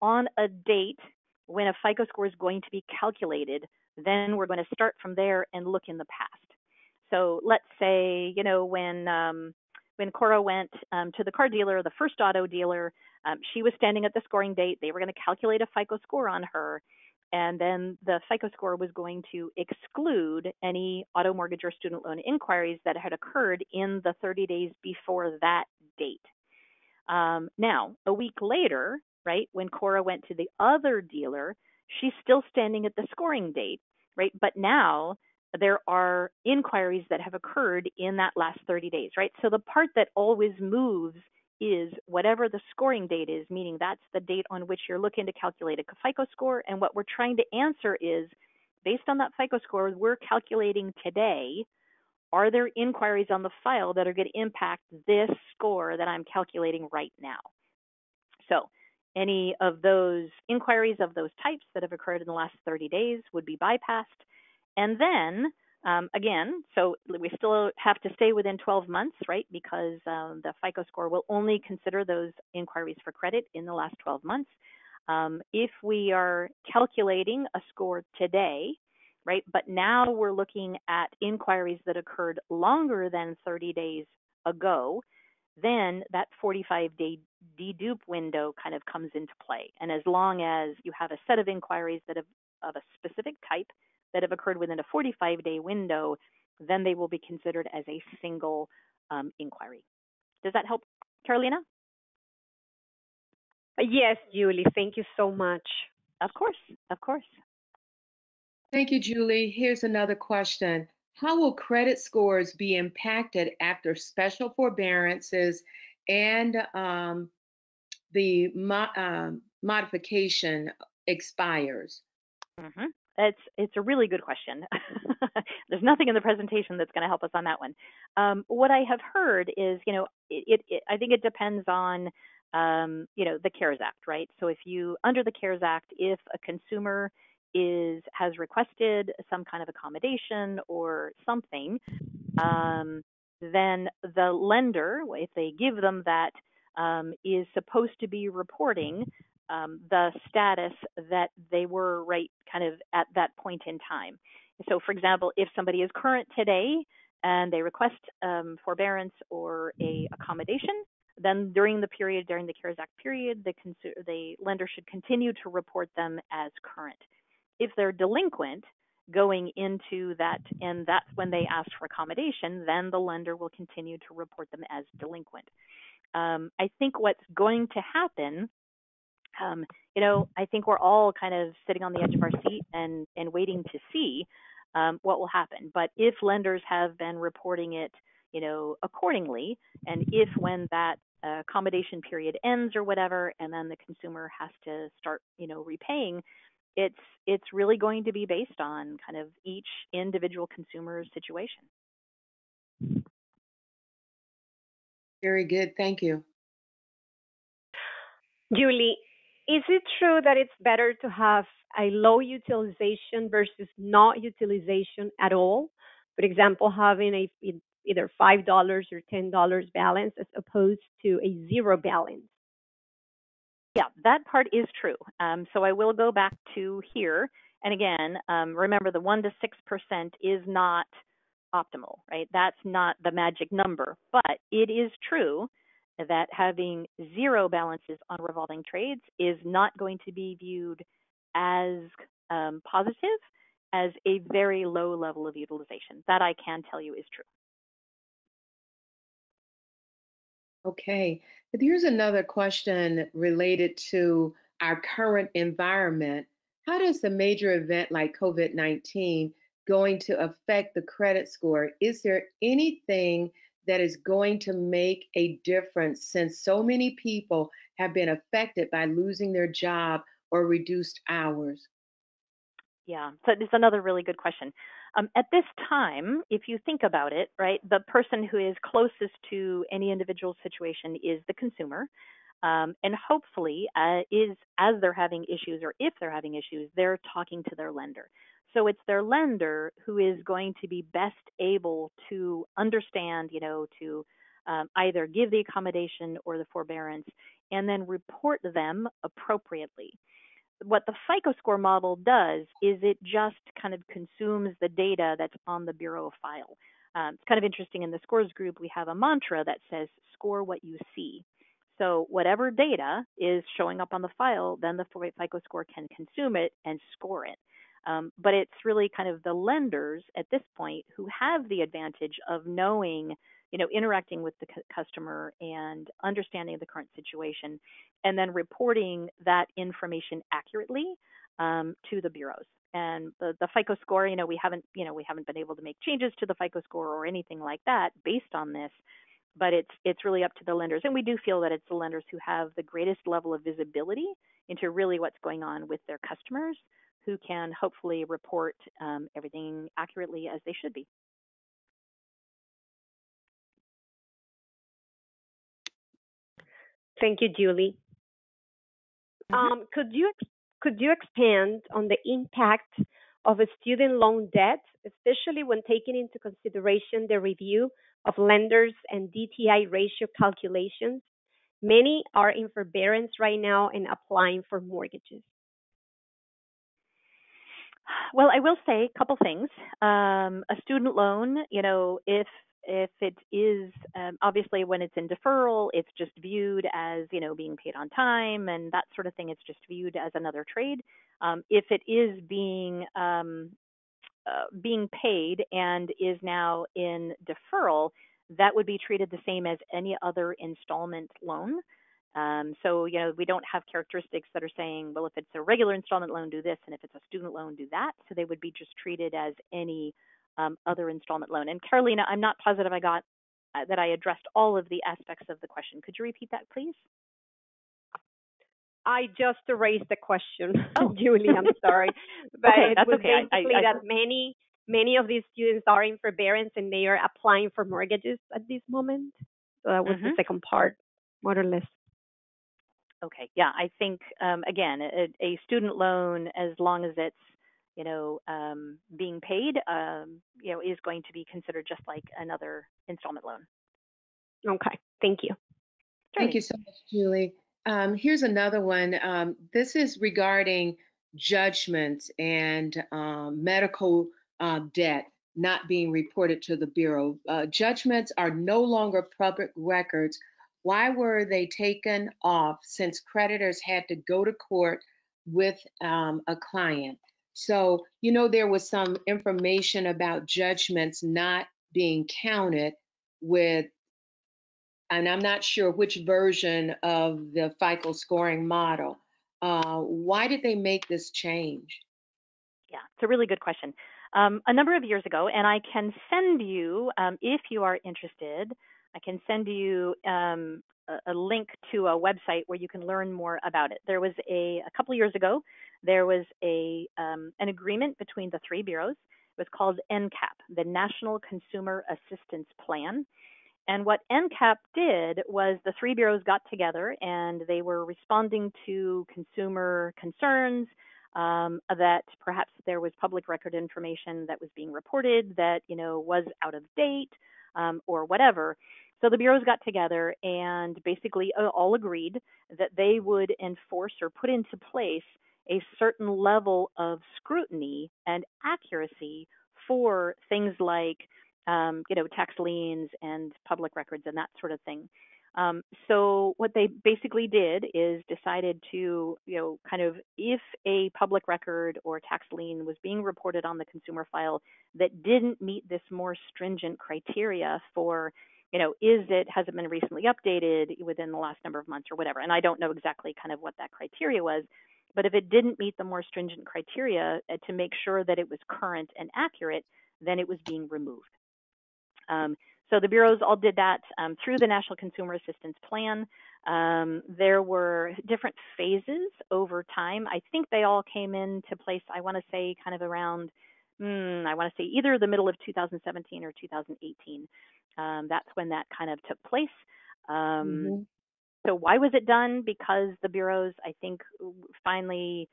on a date when a FICO score is going to be calculated, then we're going to start from there and look in the past. So let's say, when Cora went to the car dealer, the first auto dealer, she was standing at the scoring date. They were going to calculate a FICO score on her, and then the FICO score was going to exclude any auto mortgage or student loan inquiries that had occurred in the 30 days before that date. Now, a week later, right, when Cora went to the other dealer, she's still standing at the scoring date, right? But now there are inquiries that have occurred in that last 30 days, right? So the part that always moves is whatever the scoring date is, meaning that's the date on which you're looking to calculate a FICO score. And what we're trying to answer is, based on that FICO score we're calculating today, are there inquiries on the file that are going to impact this score that I'm calculating right now? So any of those inquiries of those types that have occurred in the last 30 days would be bypassed. And then again, so we still have to stay within 12 months, right? Because the FICO score will only consider those inquiries for credit in the last 12 months. If we are calculating a score today, right, but now we're looking at inquiries that occurred longer than 30 days ago, then that 45-day dedupe window kind of comes into play. And as long as you have a set of inquiries that have of a specific type that have occurred within a 45-day window, then they will be considered as a single inquiry. Does that help, Carolina? Yes, Julie, thank you so much. Of course, of course. Thank you, Julie. Here's another question. How will credit scores be impacted after special forbearances and the modification expires? Mm-hmm. It's a really good question. There's nothing in the presentation that's going to help us on that one. What I have heard is, I think it depends on, the CARES Act, right? So if you, under the CARES Act, if a consumer has requested some kind of accommodation or something, then the lender, if they give them that, is supposed to be reporting the status that they were right kind of at that point in time. So, for example, if somebody is current today and they request forbearance or a accommodation, then during the CARES Act period, the lender should continue to report them as current. If they're delinquent going into that, and that's when they ask for accommodation, then the lender will continue to report them as delinquent. I think what's going to happen, I think we're all kind of sitting on the edge of our seat and waiting to see what will happen. But if lenders have been reporting it, accordingly, and if when that accommodation period ends or whatever, and then the consumer has to start, repaying, it's really going to be based on kind of each individual consumer's situation. Very good. Thank you. Julie, is it true that it's better to have a low utilization versus not utilization at all. For example, having either $5 or $10 balance as opposed to a zero balance. Yeah, that part is true. So I will go back to here. And again, remember the 1 to 6% is not optimal, right? That's not the magic number. But it is true that having zero balances on revolving trades is not going to be viewed as positive as a very low level of utilization. That I can tell you is true. Okay. But here's another question related to our current environment. How does the major event like COVID-19 going to affect the credit score? Is there anything that is going to make a difference since so many people have been affected by losing their job or reduced hours? Yeah, so it's another really good question. At this time, if you think about it, right, the person who is closest to any individual situation is the consumer. And hopefully, is as they're having issues or if they're having issues, they're talking to their lender. So it's their lender who is going to be best able to understand, to either give the accommodation or the forbearance and then report them appropriately. What the FICO score model does is it just kind of consumes the data that's on the bureau file. It's kind of interesting in the scores group, we have a mantra that says score what you see. So whatever data is showing up on the file, then the FICO score can consume it and score it. But it's really kind of the lenders at this point who have the advantage of knowing, interacting with the customer and understanding the current situation, and then reporting that information accurately to the bureaus. And the FICO score, we haven't been able to make changes to the FICO score or anything like that based on this, but it's really up to the lenders. And we do feel that it's the lenders who have the greatest level of visibility into really what's going on with their customers, who can hopefully report everything accurately as they should be. Thank you, Julie. Mm-hmm. Could you expand on the impact of a student loan debt, especially when taking into consideration the review of lenders and DTI ratio calculations? Many are in forbearance right now and applying for mortgages. Well, I will say a couple things. A student loan, if it is obviously when it's in deferral, it's just viewed as being paid on time and that sort of thing. It's just viewed as another trade. If it is being paid and is now in deferral, that would be treated the same as any other installment loan. So, we don't have characteristics that are saying, well, if it's a regular installment loan, do this, and if it's a student loan, do that. So they would be just treated as any other installment loan. And Carolina, I'm not positive I got that I addressed all of the aspects of the question. Could you repeat that, please? I just erased the question, Oh, Julie. I'm sorry, but okay, it that's was okay. basically that many of these students are in forbearance and they are applying for mortgages at this moment. So that was the Mhm. second part, more or less. Okay, yeah, I think again, a student loan, as long as it's being paid, is going to be considered just like another installment loan. Okay, thank you. Thank Certainly. you so much, Julie. Here's another one. This is regarding judgments and medical debt not being reported to the Bureau. Judgments are no longer public records. Why were they taken off since creditors had to go to court with a client? So, there was some information about judgments not being counted with, and I'm not sure which version of the FICO scoring model. Why did they make this change? Yeah, it's a really good question. A number of years ago, and I can send you, if you are interested, I can send you a link to a website where you can learn more about it. There was a couple of years ago, there was an agreement between the three bureaus. It was called NCAP, the National Consumer Assistance Plan. And what NCAP did was the three bureaus got together and they were responding to consumer concerns that perhaps there was public record information that was being reported that, was out of date, or whatever. So the bureaus got together and basically all agreed that they would enforce or put into place a certain level of scrutiny and accuracy for things like, tax liens and public records and that sort of thing. So what they basically did is decided to, kind of, if a public record or tax lien was being reported on the consumer file that didn't meet this more stringent criteria for, has it been recently updated within the last number of months or whatever? And I don't know exactly kind of what that criteria was, but if it didn't meet the more stringent criteria to make sure that it was current and accurate, then it was being removed. So the bureaus all did that through the National Consumer Assistance Plan. There were different phases over time. I think they all came into place, I want to say, kind of around, I want to say either the middle of 2017 or 2018. That's when that kind of took place. So why was it done? Because the bureaus, I think, finally,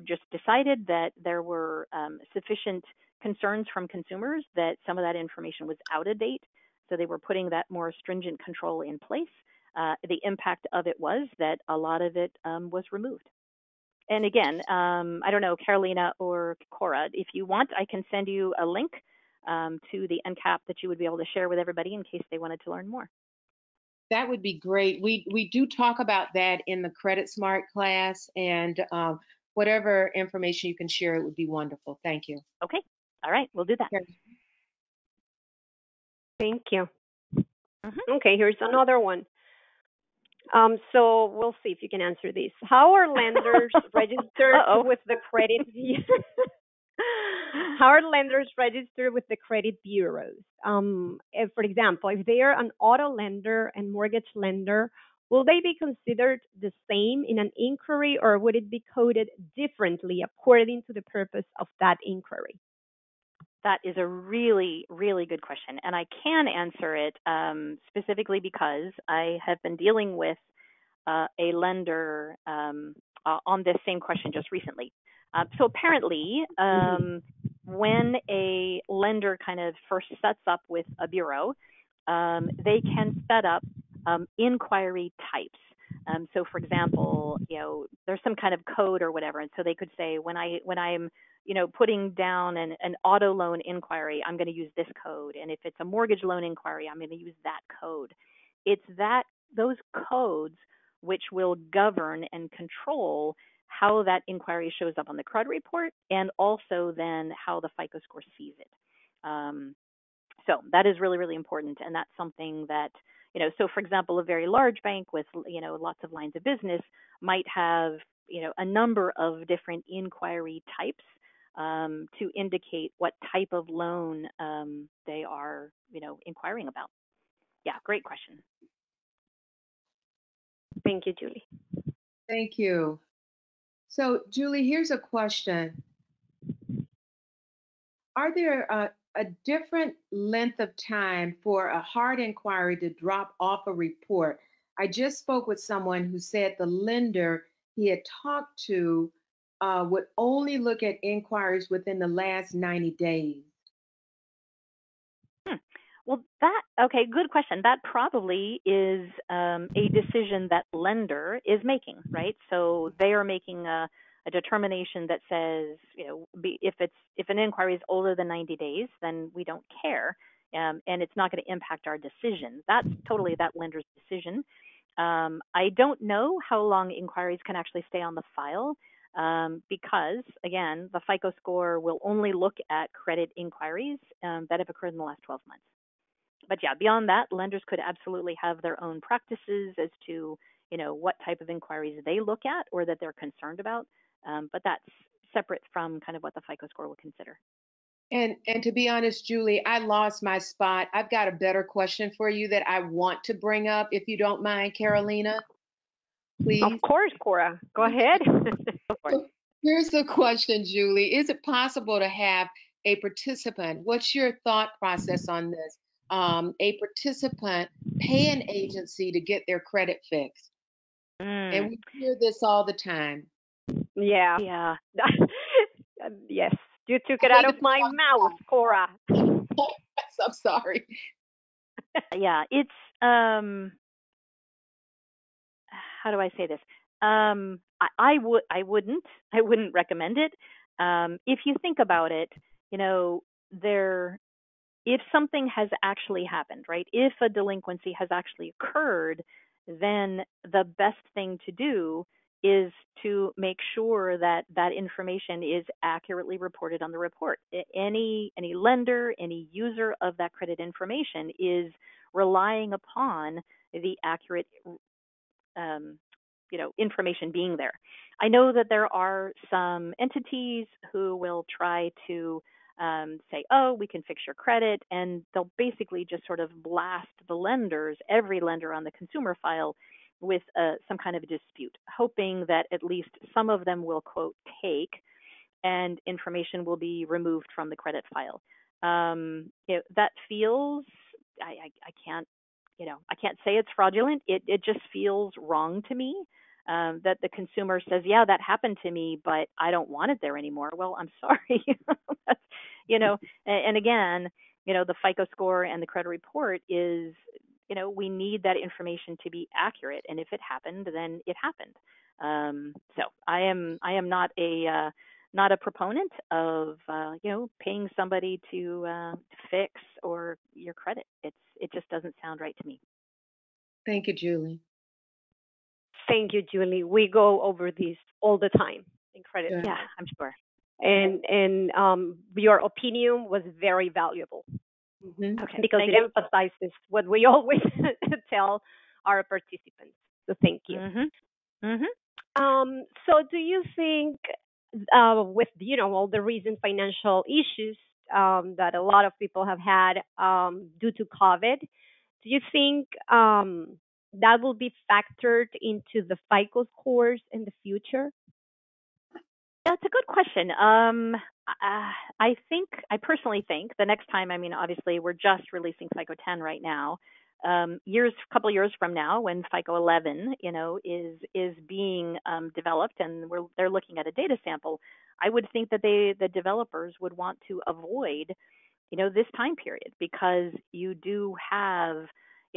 just decided that there were sufficient concerns from consumers that some of that information was out of date. So they were putting that more stringent control in place. The impact of it was that a lot of it was removed. And again, I don't know, Carolina or Cora, if you want, I can send you a link to the NCAP that you would be able to share with everybody in case they wanted to learn more. That would be great. We do talk about that in the Credit Smart class, and whatever information you can share, it would be wonderful. Thank you. Okay. All right. We'll do that. Thank you. Okay, here's another one. So we'll see if you can answer this. How are lenders registered with the credit? How are lenders registered with the credit bureaus? If, for example, if they are an auto lender and mortgage lender, will they be considered the same in an inquiry, or would it be coded differently according to the purpose of that inquiry? That is a really, really good question. And I can answer it specifically because I have been dealing with a lender on this same question just recently. So apparently, when a lender kind of first sets up with a bureau, they can set up inquiry types. So for example, there's some kind of code or whatever. And so they could say, when I'm putting down an auto loan inquiry, I'm going to use this code. And if it's a mortgage loan inquiry, I'm going to use that code. It's those codes which will govern and control how that inquiry shows up on the credit report, and also then how the FICO score sees it. So that is really, really important. And that's something that, so for example, a very large bank with, lots of lines of business might have, a number of different inquiry types to indicate what type of loan they are, inquiring about. Yeah, great question. Thank you, Julie. Thank you. So, Julie, here's a question. Are there a different length of time for a hard inquiry to drop off a report? I just spoke with someone who said the lender he had talked to would only look at inquiries within the last 90 days. Well, okay, good question. That probably is a decision that lender is making, right? So they are making a determination that says, if an inquiry is older than 90 days, then we don't care, and it's not going to impact our decision. That's totally that lender's decision. I don't know how long inquiries can actually stay on the file, because, again, the FICO score will only look at credit inquiries that have occurred in the last 12 months. But yeah, beyond that, lenders could absolutely have their own practices as to, what type of inquiries they look at or that they're concerned about. But that's separate from kind of what the FICO score will consider. And to be honest, Julie, I lost my spot. I've got a better question for you that I want to bring up, if you don't mind, Carolina. Please. Of course, Cora. Go ahead. Here's the question, Julie. Is it possible to have a participant? What's your thought process on this? A participant pay an agency to get their credit fixed. And we hear this all the time. Yeah. Yeah. Yes, you took I it out hate of to my mouth, Cora. I'm sorry. Yeah, it's um how do I say this? I wouldn't recommend it. If you think about it, you know, there if something has actually happened, right? If a delinquency has actually occurred, then the best thing to do is to make sure that that information is accurately reported on the report. Any lender, any user of that credit information is relying upon the accurate um, information being there. I know that there are some entities who will try to say, "Oh, we can fix your credit," and they'll basically just sort of blast the lenders, every lender on the consumer file, with some kind of a dispute, hoping that at least some of them will quote take, and information will be removed from the credit file. That feels I can't I can't say it's fraudulent. It just feels wrong to me that the consumer says, yeah, that happened to me, but I don't want it there anymore. Well, I'm sorry. And again, the FICO score and the credit report is, we need that information to be accurate. And if it happened, then it happened. So I am not a proponent of paying somebody to fix or your credit. It just doesn't sound right to me. Thank you, Julie. Thank you, Julie. We go over this all the time in credit Yeah. Yeah, score, I'm sure. and your opinion was very valuable Hmm. Okay, because thank it you. emphasizes what we always tell our participants. So thank you. Mhm. Mhm. So do you think, with all the recent financial issues that a lot of people have had due to COVID, do you think that will be factored into the FICO scores in the future? That's a good question. I personally think the next time, I mean, obviously, we're just releasing FICO 10 right now. Couple years from now, when FICO 11, is being developed, and they're looking at a data sample, I would think that the developers would want to avoid this time period, because you do have,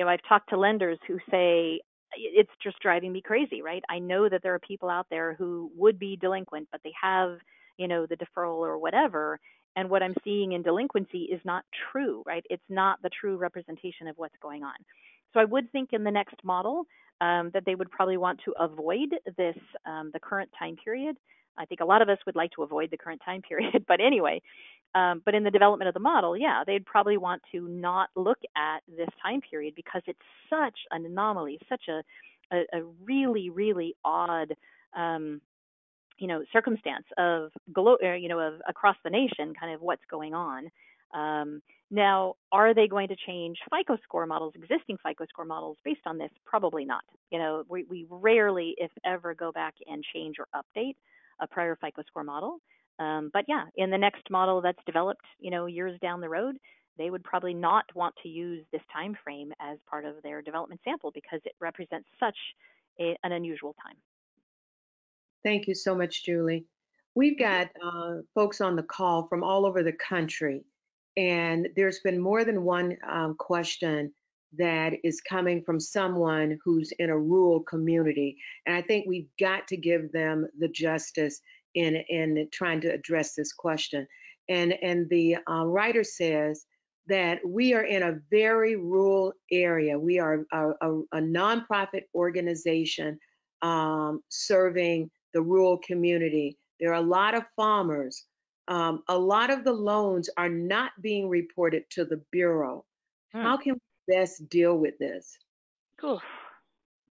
I've talked to lenders who say it's just driving me crazy, right? I know that there are people out there who would be delinquent, but they have, the deferral or whatever. And what I'm seeing in delinquency is not true, right? It's not the true representation of what's going on. So I would think in the next model that they would probably want to avoid this, the current time period. I think a lot of us would like to avoid the current time period, but anyway, but in the development of the model, yeah, they'd probably want to not look at this time period, because it's such an anomaly, such a really, really odd, um, circumstance of, of across the nation, kind of what's going on. Now, are they going to change FICO score models, existing FICO score models, based on this? Probably not. We rarely, if ever, go back and change or update a prior FICO score model. But yeah, in the next model that's developed, years down the road, they would probably not want to use this time frame as part of their development sample, because it represents such an unusual time. Thank you so much, Julie. We've got folks on the call from all over the country, and there's been more than one question that is coming from someone who's in a rural community. And I think we've got to give them the justice in trying to address this question. And the writer says that we are in a very rural area. We are a nonprofit organization serving the rural community. There are a lot of farmers. A lot of the loans are not being reported to the Bureau. Hmm. How can we best deal with this? Oof.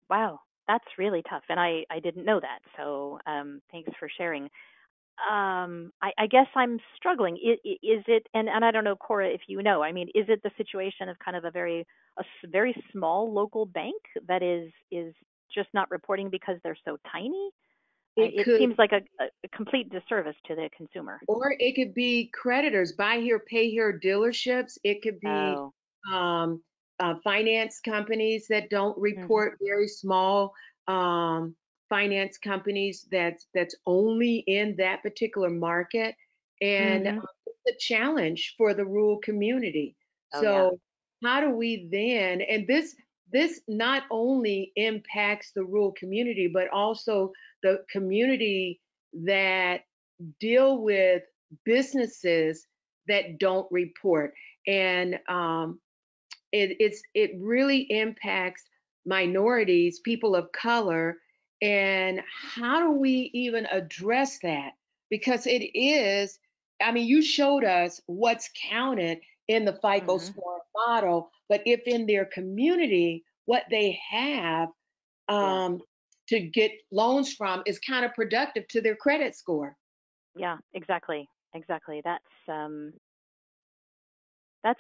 Wow, that's really tough, and I didn't know that. So thanks for sharing. I guess I'm struggling. Is it, and I don't know, Cora, if you know. I mean, is it the situation of kind of very small local bank that is just not reporting because they're so tiny? It It could, seems like a complete disservice to the consumer. or it could be creditors, buy here, pay here dealerships. It could be Oh. um, finance companies that don't Hmm. report, very small um, finance companies that's only in that particular market, and Mhm. it's a challenge for the rural community. Oh yeah. So how do we then, and this not only impacts the rural community, but also the community that deal with businesses that don't report. And it really impacts minorities, people of color, and how do we even address that? Because it is, I mean, you showed us what's counted in the FICO Mhm. score model, but if in their community what they have Yeah. um, to get loans from is counterproductive to their credit score. Yeah, exactly. Exactly. That's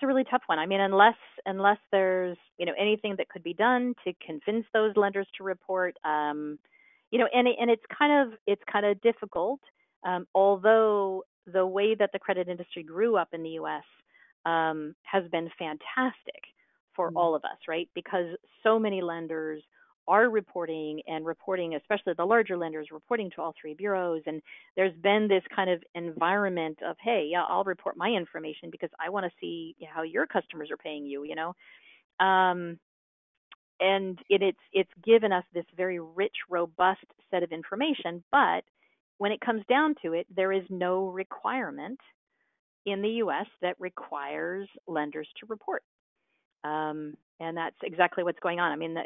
a really tough one. I mean, unless there's, anything that could be done to convince those lenders to report, and it's kind of difficult. Although the way that the credit industry grew up in the U.S. Has been fantastic for Mm. all of us, right? Because so many lenders are reporting, especially the larger lenders, reporting to all three bureaus, and there's been this kind of environment of, hey, yeah, I'll report my information because I want to see how your customers are paying you. Um, and it's given us this very rich, robust set of information. But when it comes down to it, there is no requirement in the U.S. that requires lenders to report. And that's exactly what's going on. I mean,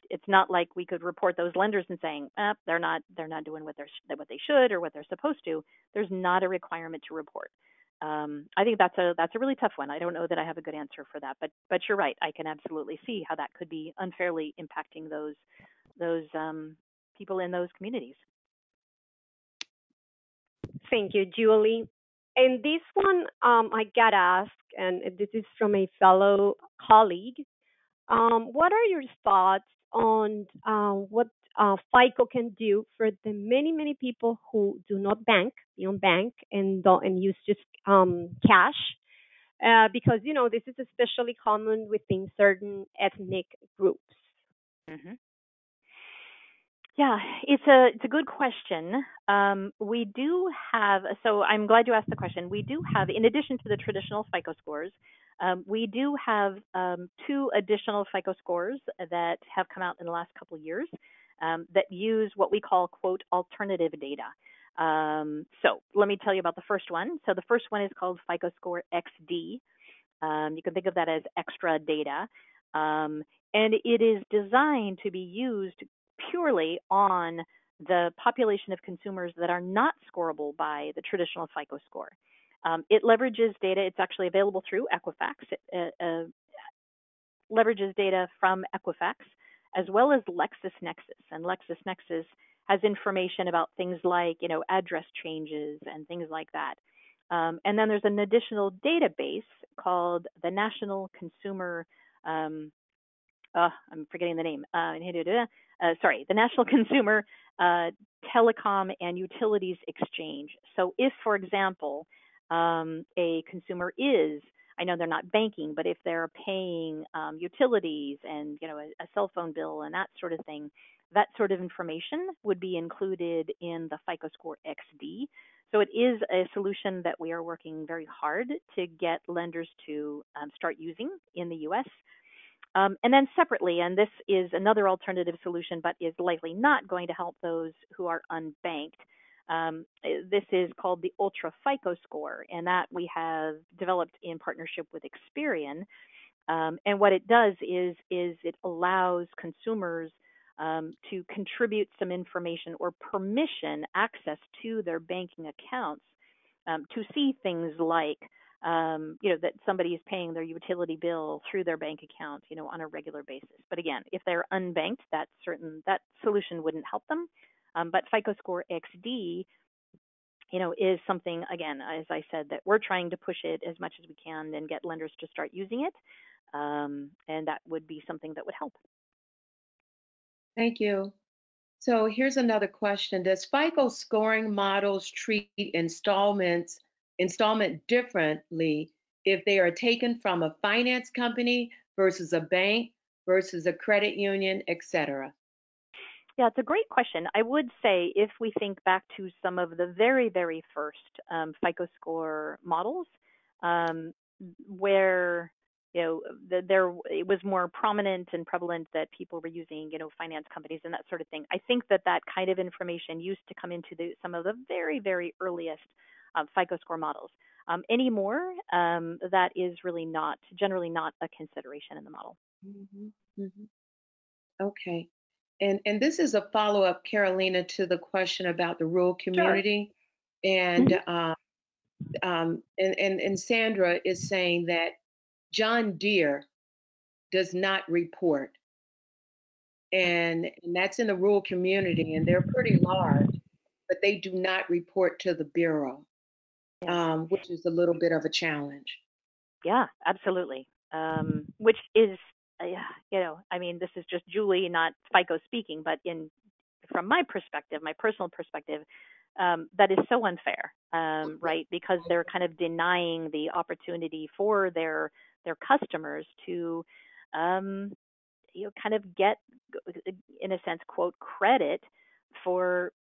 it's not like we could report those lenders and saying, they're not doing what they should or what they're supposed to. There's not a requirement to report. I think that's a really tough one. I don't know that I have a good answer for that, but you're right. I can absolutely see how that could be unfairly impacting those people in those communities. Thank you, Julie. And this one, I got asked, and this is from a fellow colleague. What are your thoughts on what FICO can do for the many, many people who do not bank, beyond bank, and don't and use just cash? Because this is especially common within certain ethnic groups. Hmm. Yeah, it's a good question. We do have, so I'm glad you asked the question. We do have, in addition to the traditional FICO scores, we do have two additional FICO scores that have come out in the last couple of years that use what we call, quote, alternative data. So let me tell you about the first one. So the first one is called FICO Score XD. You can think of that as extra data. Um, and it is designed to be used purely on the population of consumers that are not scoreable by the traditional FICO score. It leverages data. It's actually available through Equifax. It leverages data from Equifax as well as LexisNexis. And LexisNexis has information about things like, address changes and things like that. And then there's an additional database called the National Consumer, um, I'm forgetting the name. Sorry, the National Consumer uh, Telecom and Utilities Exchange. So if, for example, a consumer is, I know they're not banking, but if they're paying utilities and a cell phone bill and that sort of thing, that sort of information would be included in the FICO Score XD. So it is a solution that we are working very hard to get lenders to start using in the U.S. And then separately, and this is another alternative solution, but is likely not going to help those who are unbanked. This is called the Ultra FICO score, and that we have developed in partnership with Experian. And what it does is it allows consumers to contribute some information or permission access to their banking accounts to see things like that somebody is paying their utility bill through their bank account, on a regular basis. But again, if they're unbanked, that solution wouldn't help them. But FICO Score XD, is something, again, as I said, that we're trying to push it as much as we can and get lenders to start using it. And that would be something that would help. Thank you. So here's another question. Does FICO scoring models treat installment differently if they are taken from a finance company versus a bank versus a credit union, etc.? Yeah, it's a great question. I would say if we think back to some of the very, very first FICO score models, um, where there it was more prominent and prevalent that people were using finance companies and that sort of thing. I think that that kind of information used to come into some of the very, very earliest FICO score models. Anymore, that is really not generally not a consideration in the model. Hmm. Hmm. Okay. And this is a follow-up, Carolina, to the question about the rural Sure. community. And Hmm. and Sandra is saying that John Deere does not report, and that's in the rural community, and they're pretty large, but they do not report to the bureau, Yeah. which is a little bit of a challenge. Yeah, absolutely. Which is, yeah, I mean, this is just Julie, not FICO speaking, but from my perspective, my personal perspective, that is so unfair, right? Because they're kind of denying the opportunity for their customers to, um, kind of get, in a sense, quote, credit for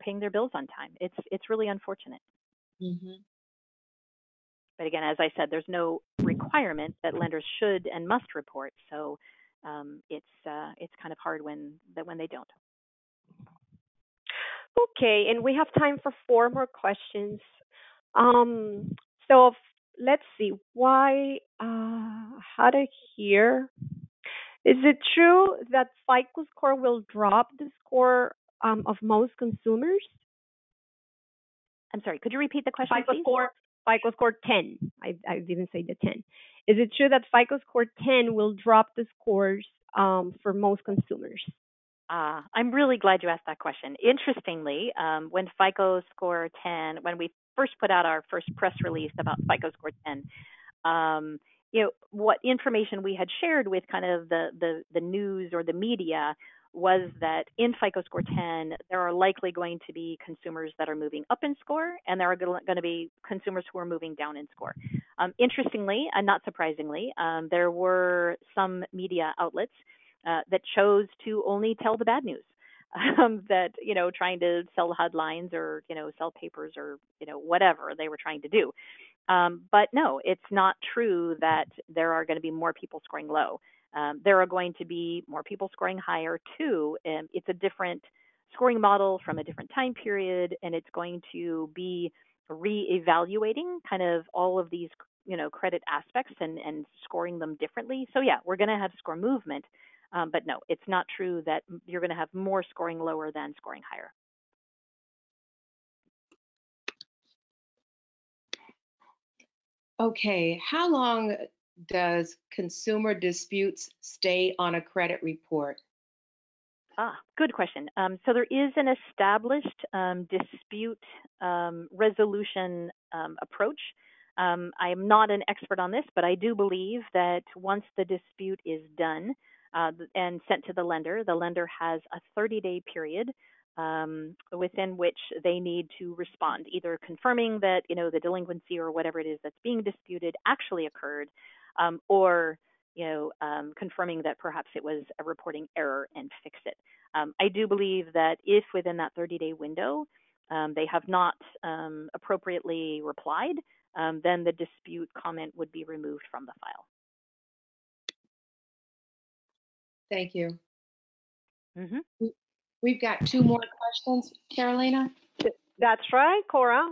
paying their bills on time. It's really unfortunate. Hmm. But again, as I said, there's no requirement that lenders should and must report. So it's kind of hard when they don't. Okay, and we have time for four more questions. So let's see. Why? How to hear? Is it true that FICO score will drop the score of most consumers? I'm sorry. Could you repeat the question, FICO please? score, FICO score 10. I didn't say the 10. Is it true that FICO score 10 will drop the scores for most consumers? I'm really glad you asked that question. Interestingly, when FICO Score 10, when we first put out our first press release about FICO Score 10, um, what information we had shared with kind of the news or the media was that in FICO Score 10, there are likely going to be consumers that are moving up in score, and there are going to be consumers who are moving down in score. Interestingly, and not surprisingly, there were some media outlets that chose to only tell the bad news. That trying to sell headlines or sell papers or whatever they were trying to do. But no, it's not true that there are going to be more people scoring low. There are going to be more people scoring higher too. And it's a different scoring model from a different time period, and it's going to be reevaluating kind of all of these credit aspects and scoring them differently. So yeah, we're going to have score movement, but no, it's not true that you're going to have more scoring lower than scoring higher. Okay, how long does consumer disputes stay on a credit report? Good question. So there is an established dispute resolution approach. I am not an expert on this, but I do believe that once the dispute is done and sent to the lender has a 30-day period within which they need to respond, either confirming that the delinquency or whatever it is that's being disputed actually occurred, or confirming that perhaps it was a reporting error and fix it. I do believe that if within that 30-day window they have not appropriately replied, then the dispute comment would be removed from the file. Thank you. Mm-hmm. We- We've got two more questions, Carolina. That's right, Cora.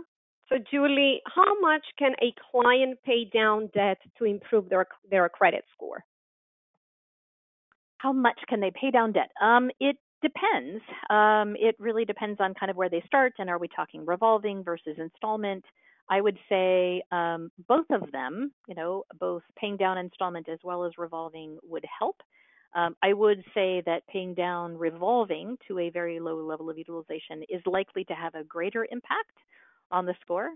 So, Julie, how much can a client pay down debt to improve their credit score? How much can they pay down debt? It depends. It really depends on kind of where they start, and are we talking revolving versus installment? I would say both of them, both paying down installment as well as revolving would help. I would say that paying down revolving to a very low level of utilization is likely to have a greater impact on the score.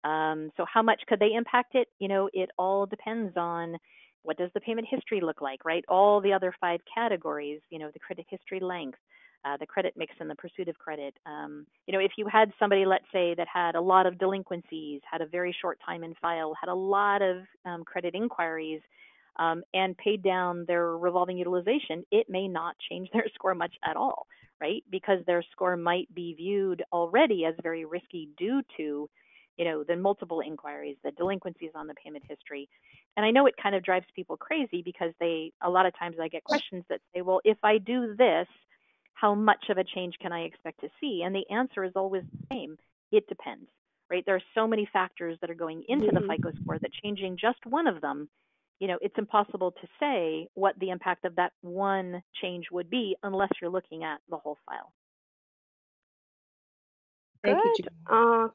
So how much could they impact it? It all depends on what does the payment history look like, right? All the other five categories, the credit history length, the credit mix and the pursuit of credit. If you had somebody, let's say, that had a lot of delinquencies, had a very short time in file, had a lot of credit inquiries, and paid down their revolving utilization, it may not change their score much at all, right? Because their score might be viewed already as very risky due to, the multiple inquiries, the delinquencies on the payment history. And I know it kind of drives people crazy because a lot of times I get questions that say, well, if I do this, how much of a change can I expect to see? And the answer is always the same. It depends, right? There are so many factors that are going into the FICO Mm-hmm. score that changing just one of them, it's impossible to say what the impact of that one change would be unless you're looking at the whole file. Thank you, Good. Julie.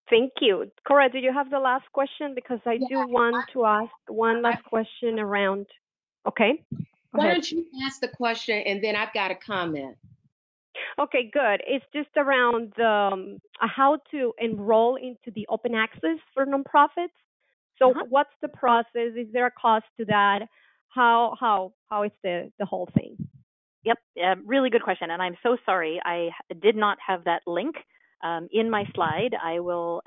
Thank you. Cora, do you have the last question? Because I Yeah, do want to ask one I, last question around. Okay, go why ahead. don't you ask the question and then I've got a comment. Okay, good. It's just around how to enroll into the open access for nonprofits. So, Uh-huh. what's the process? Is there a cost to that? How is the whole thing? Yep, really good question. And I'm so sorry I did not have that link in my slide. I will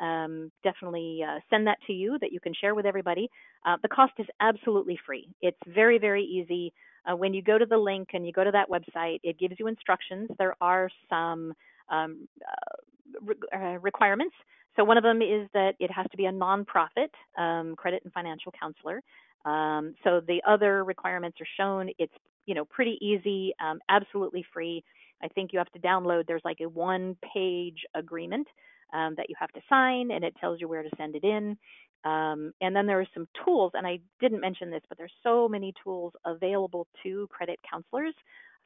definitely send that to you that you can share with everybody. The cost is absolutely free. It's very, very easy. When you go to the link and you go to that website, it gives you instructions. There are some requirements. So one of them is that it has to be a nonprofit credit and financial counselor. So the other requirements are shown. It's pretty easy, absolutely free. I think you have to download. There's like a one-page agreement that you have to sign, and it tells you where to send it in. And then there are some tools, and I didn't mention this, but there's so many tools available to credit counselors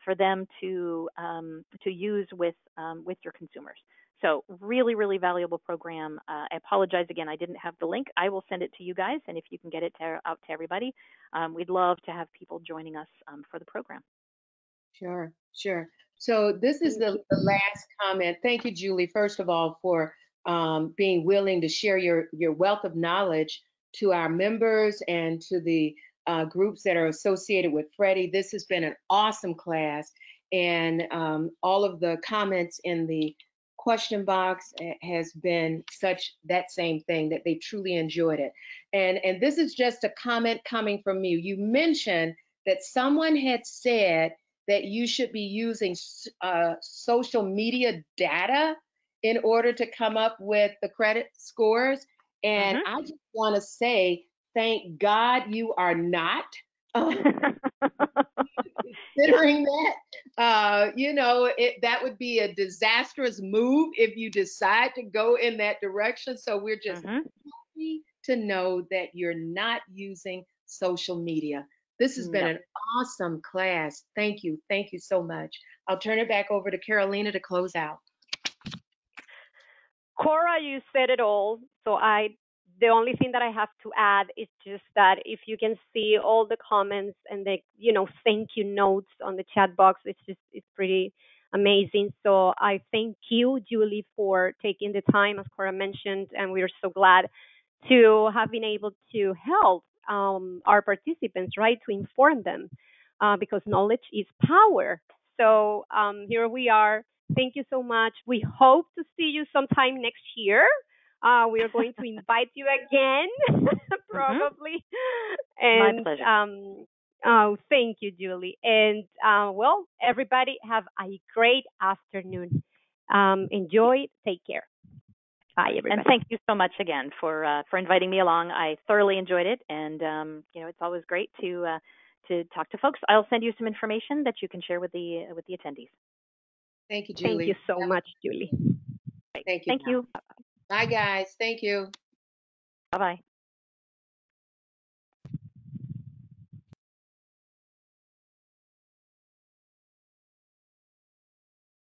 for them to use with your consumers. So really, really valuable program. I apologize again, I didn't have the link. I will send it to you guys, and if you can get it out to everybody, we'd love to have people joining us for the program. Sure, sure. So this is Thank the you. last comment. Thank you, Julie, first of all, for being willing to share your wealth of knowledge to our members and to the groups that are associated with Freddie. This has been an awesome class, and all of the comments in the question box has been such that same thing that they truly enjoyed it. And this is just a comment coming from you. You mentioned that someone had said that you should be using social media data in order to come up with the credit scores. And Mm-hmm. I just want to say, thank God you are not. Uh, Yeah. Considering that, that would be a disastrous move if you decide to go in that direction. So we're just Mm-hmm. happy to know that you're not using social media. This has been No. an awesome class. Thank you. Thank you so much. I'll turn it back over to Carolina to close out. Cora, you said it all. The only thing that I have to add is just that if you can see all the comments and the, thank you notes on the chat box, it's pretty amazing. So I thank you, Julie, for taking the time, as Cora mentioned, and we are so glad to have been able to help our participants, right, to inform them, because knowledge is power. So here we are. Thank you so much. We hope to see you sometime next year. We are going to invite you again, Mm-hmm. probably. My And pleasure. oh, thank you, Julie. And well, everybody have a great afternoon. Enjoy. Take care. Bye, And everybody. thank you so much again for inviting me along. I thoroughly enjoyed it, and it's always great to talk to folks. I'll send you some information that you can share with the attendees. Thank you, Thank you Julie. so much, Julie. Right. Thank you. Thank you. Bye, guys. Thank you. Bye bye.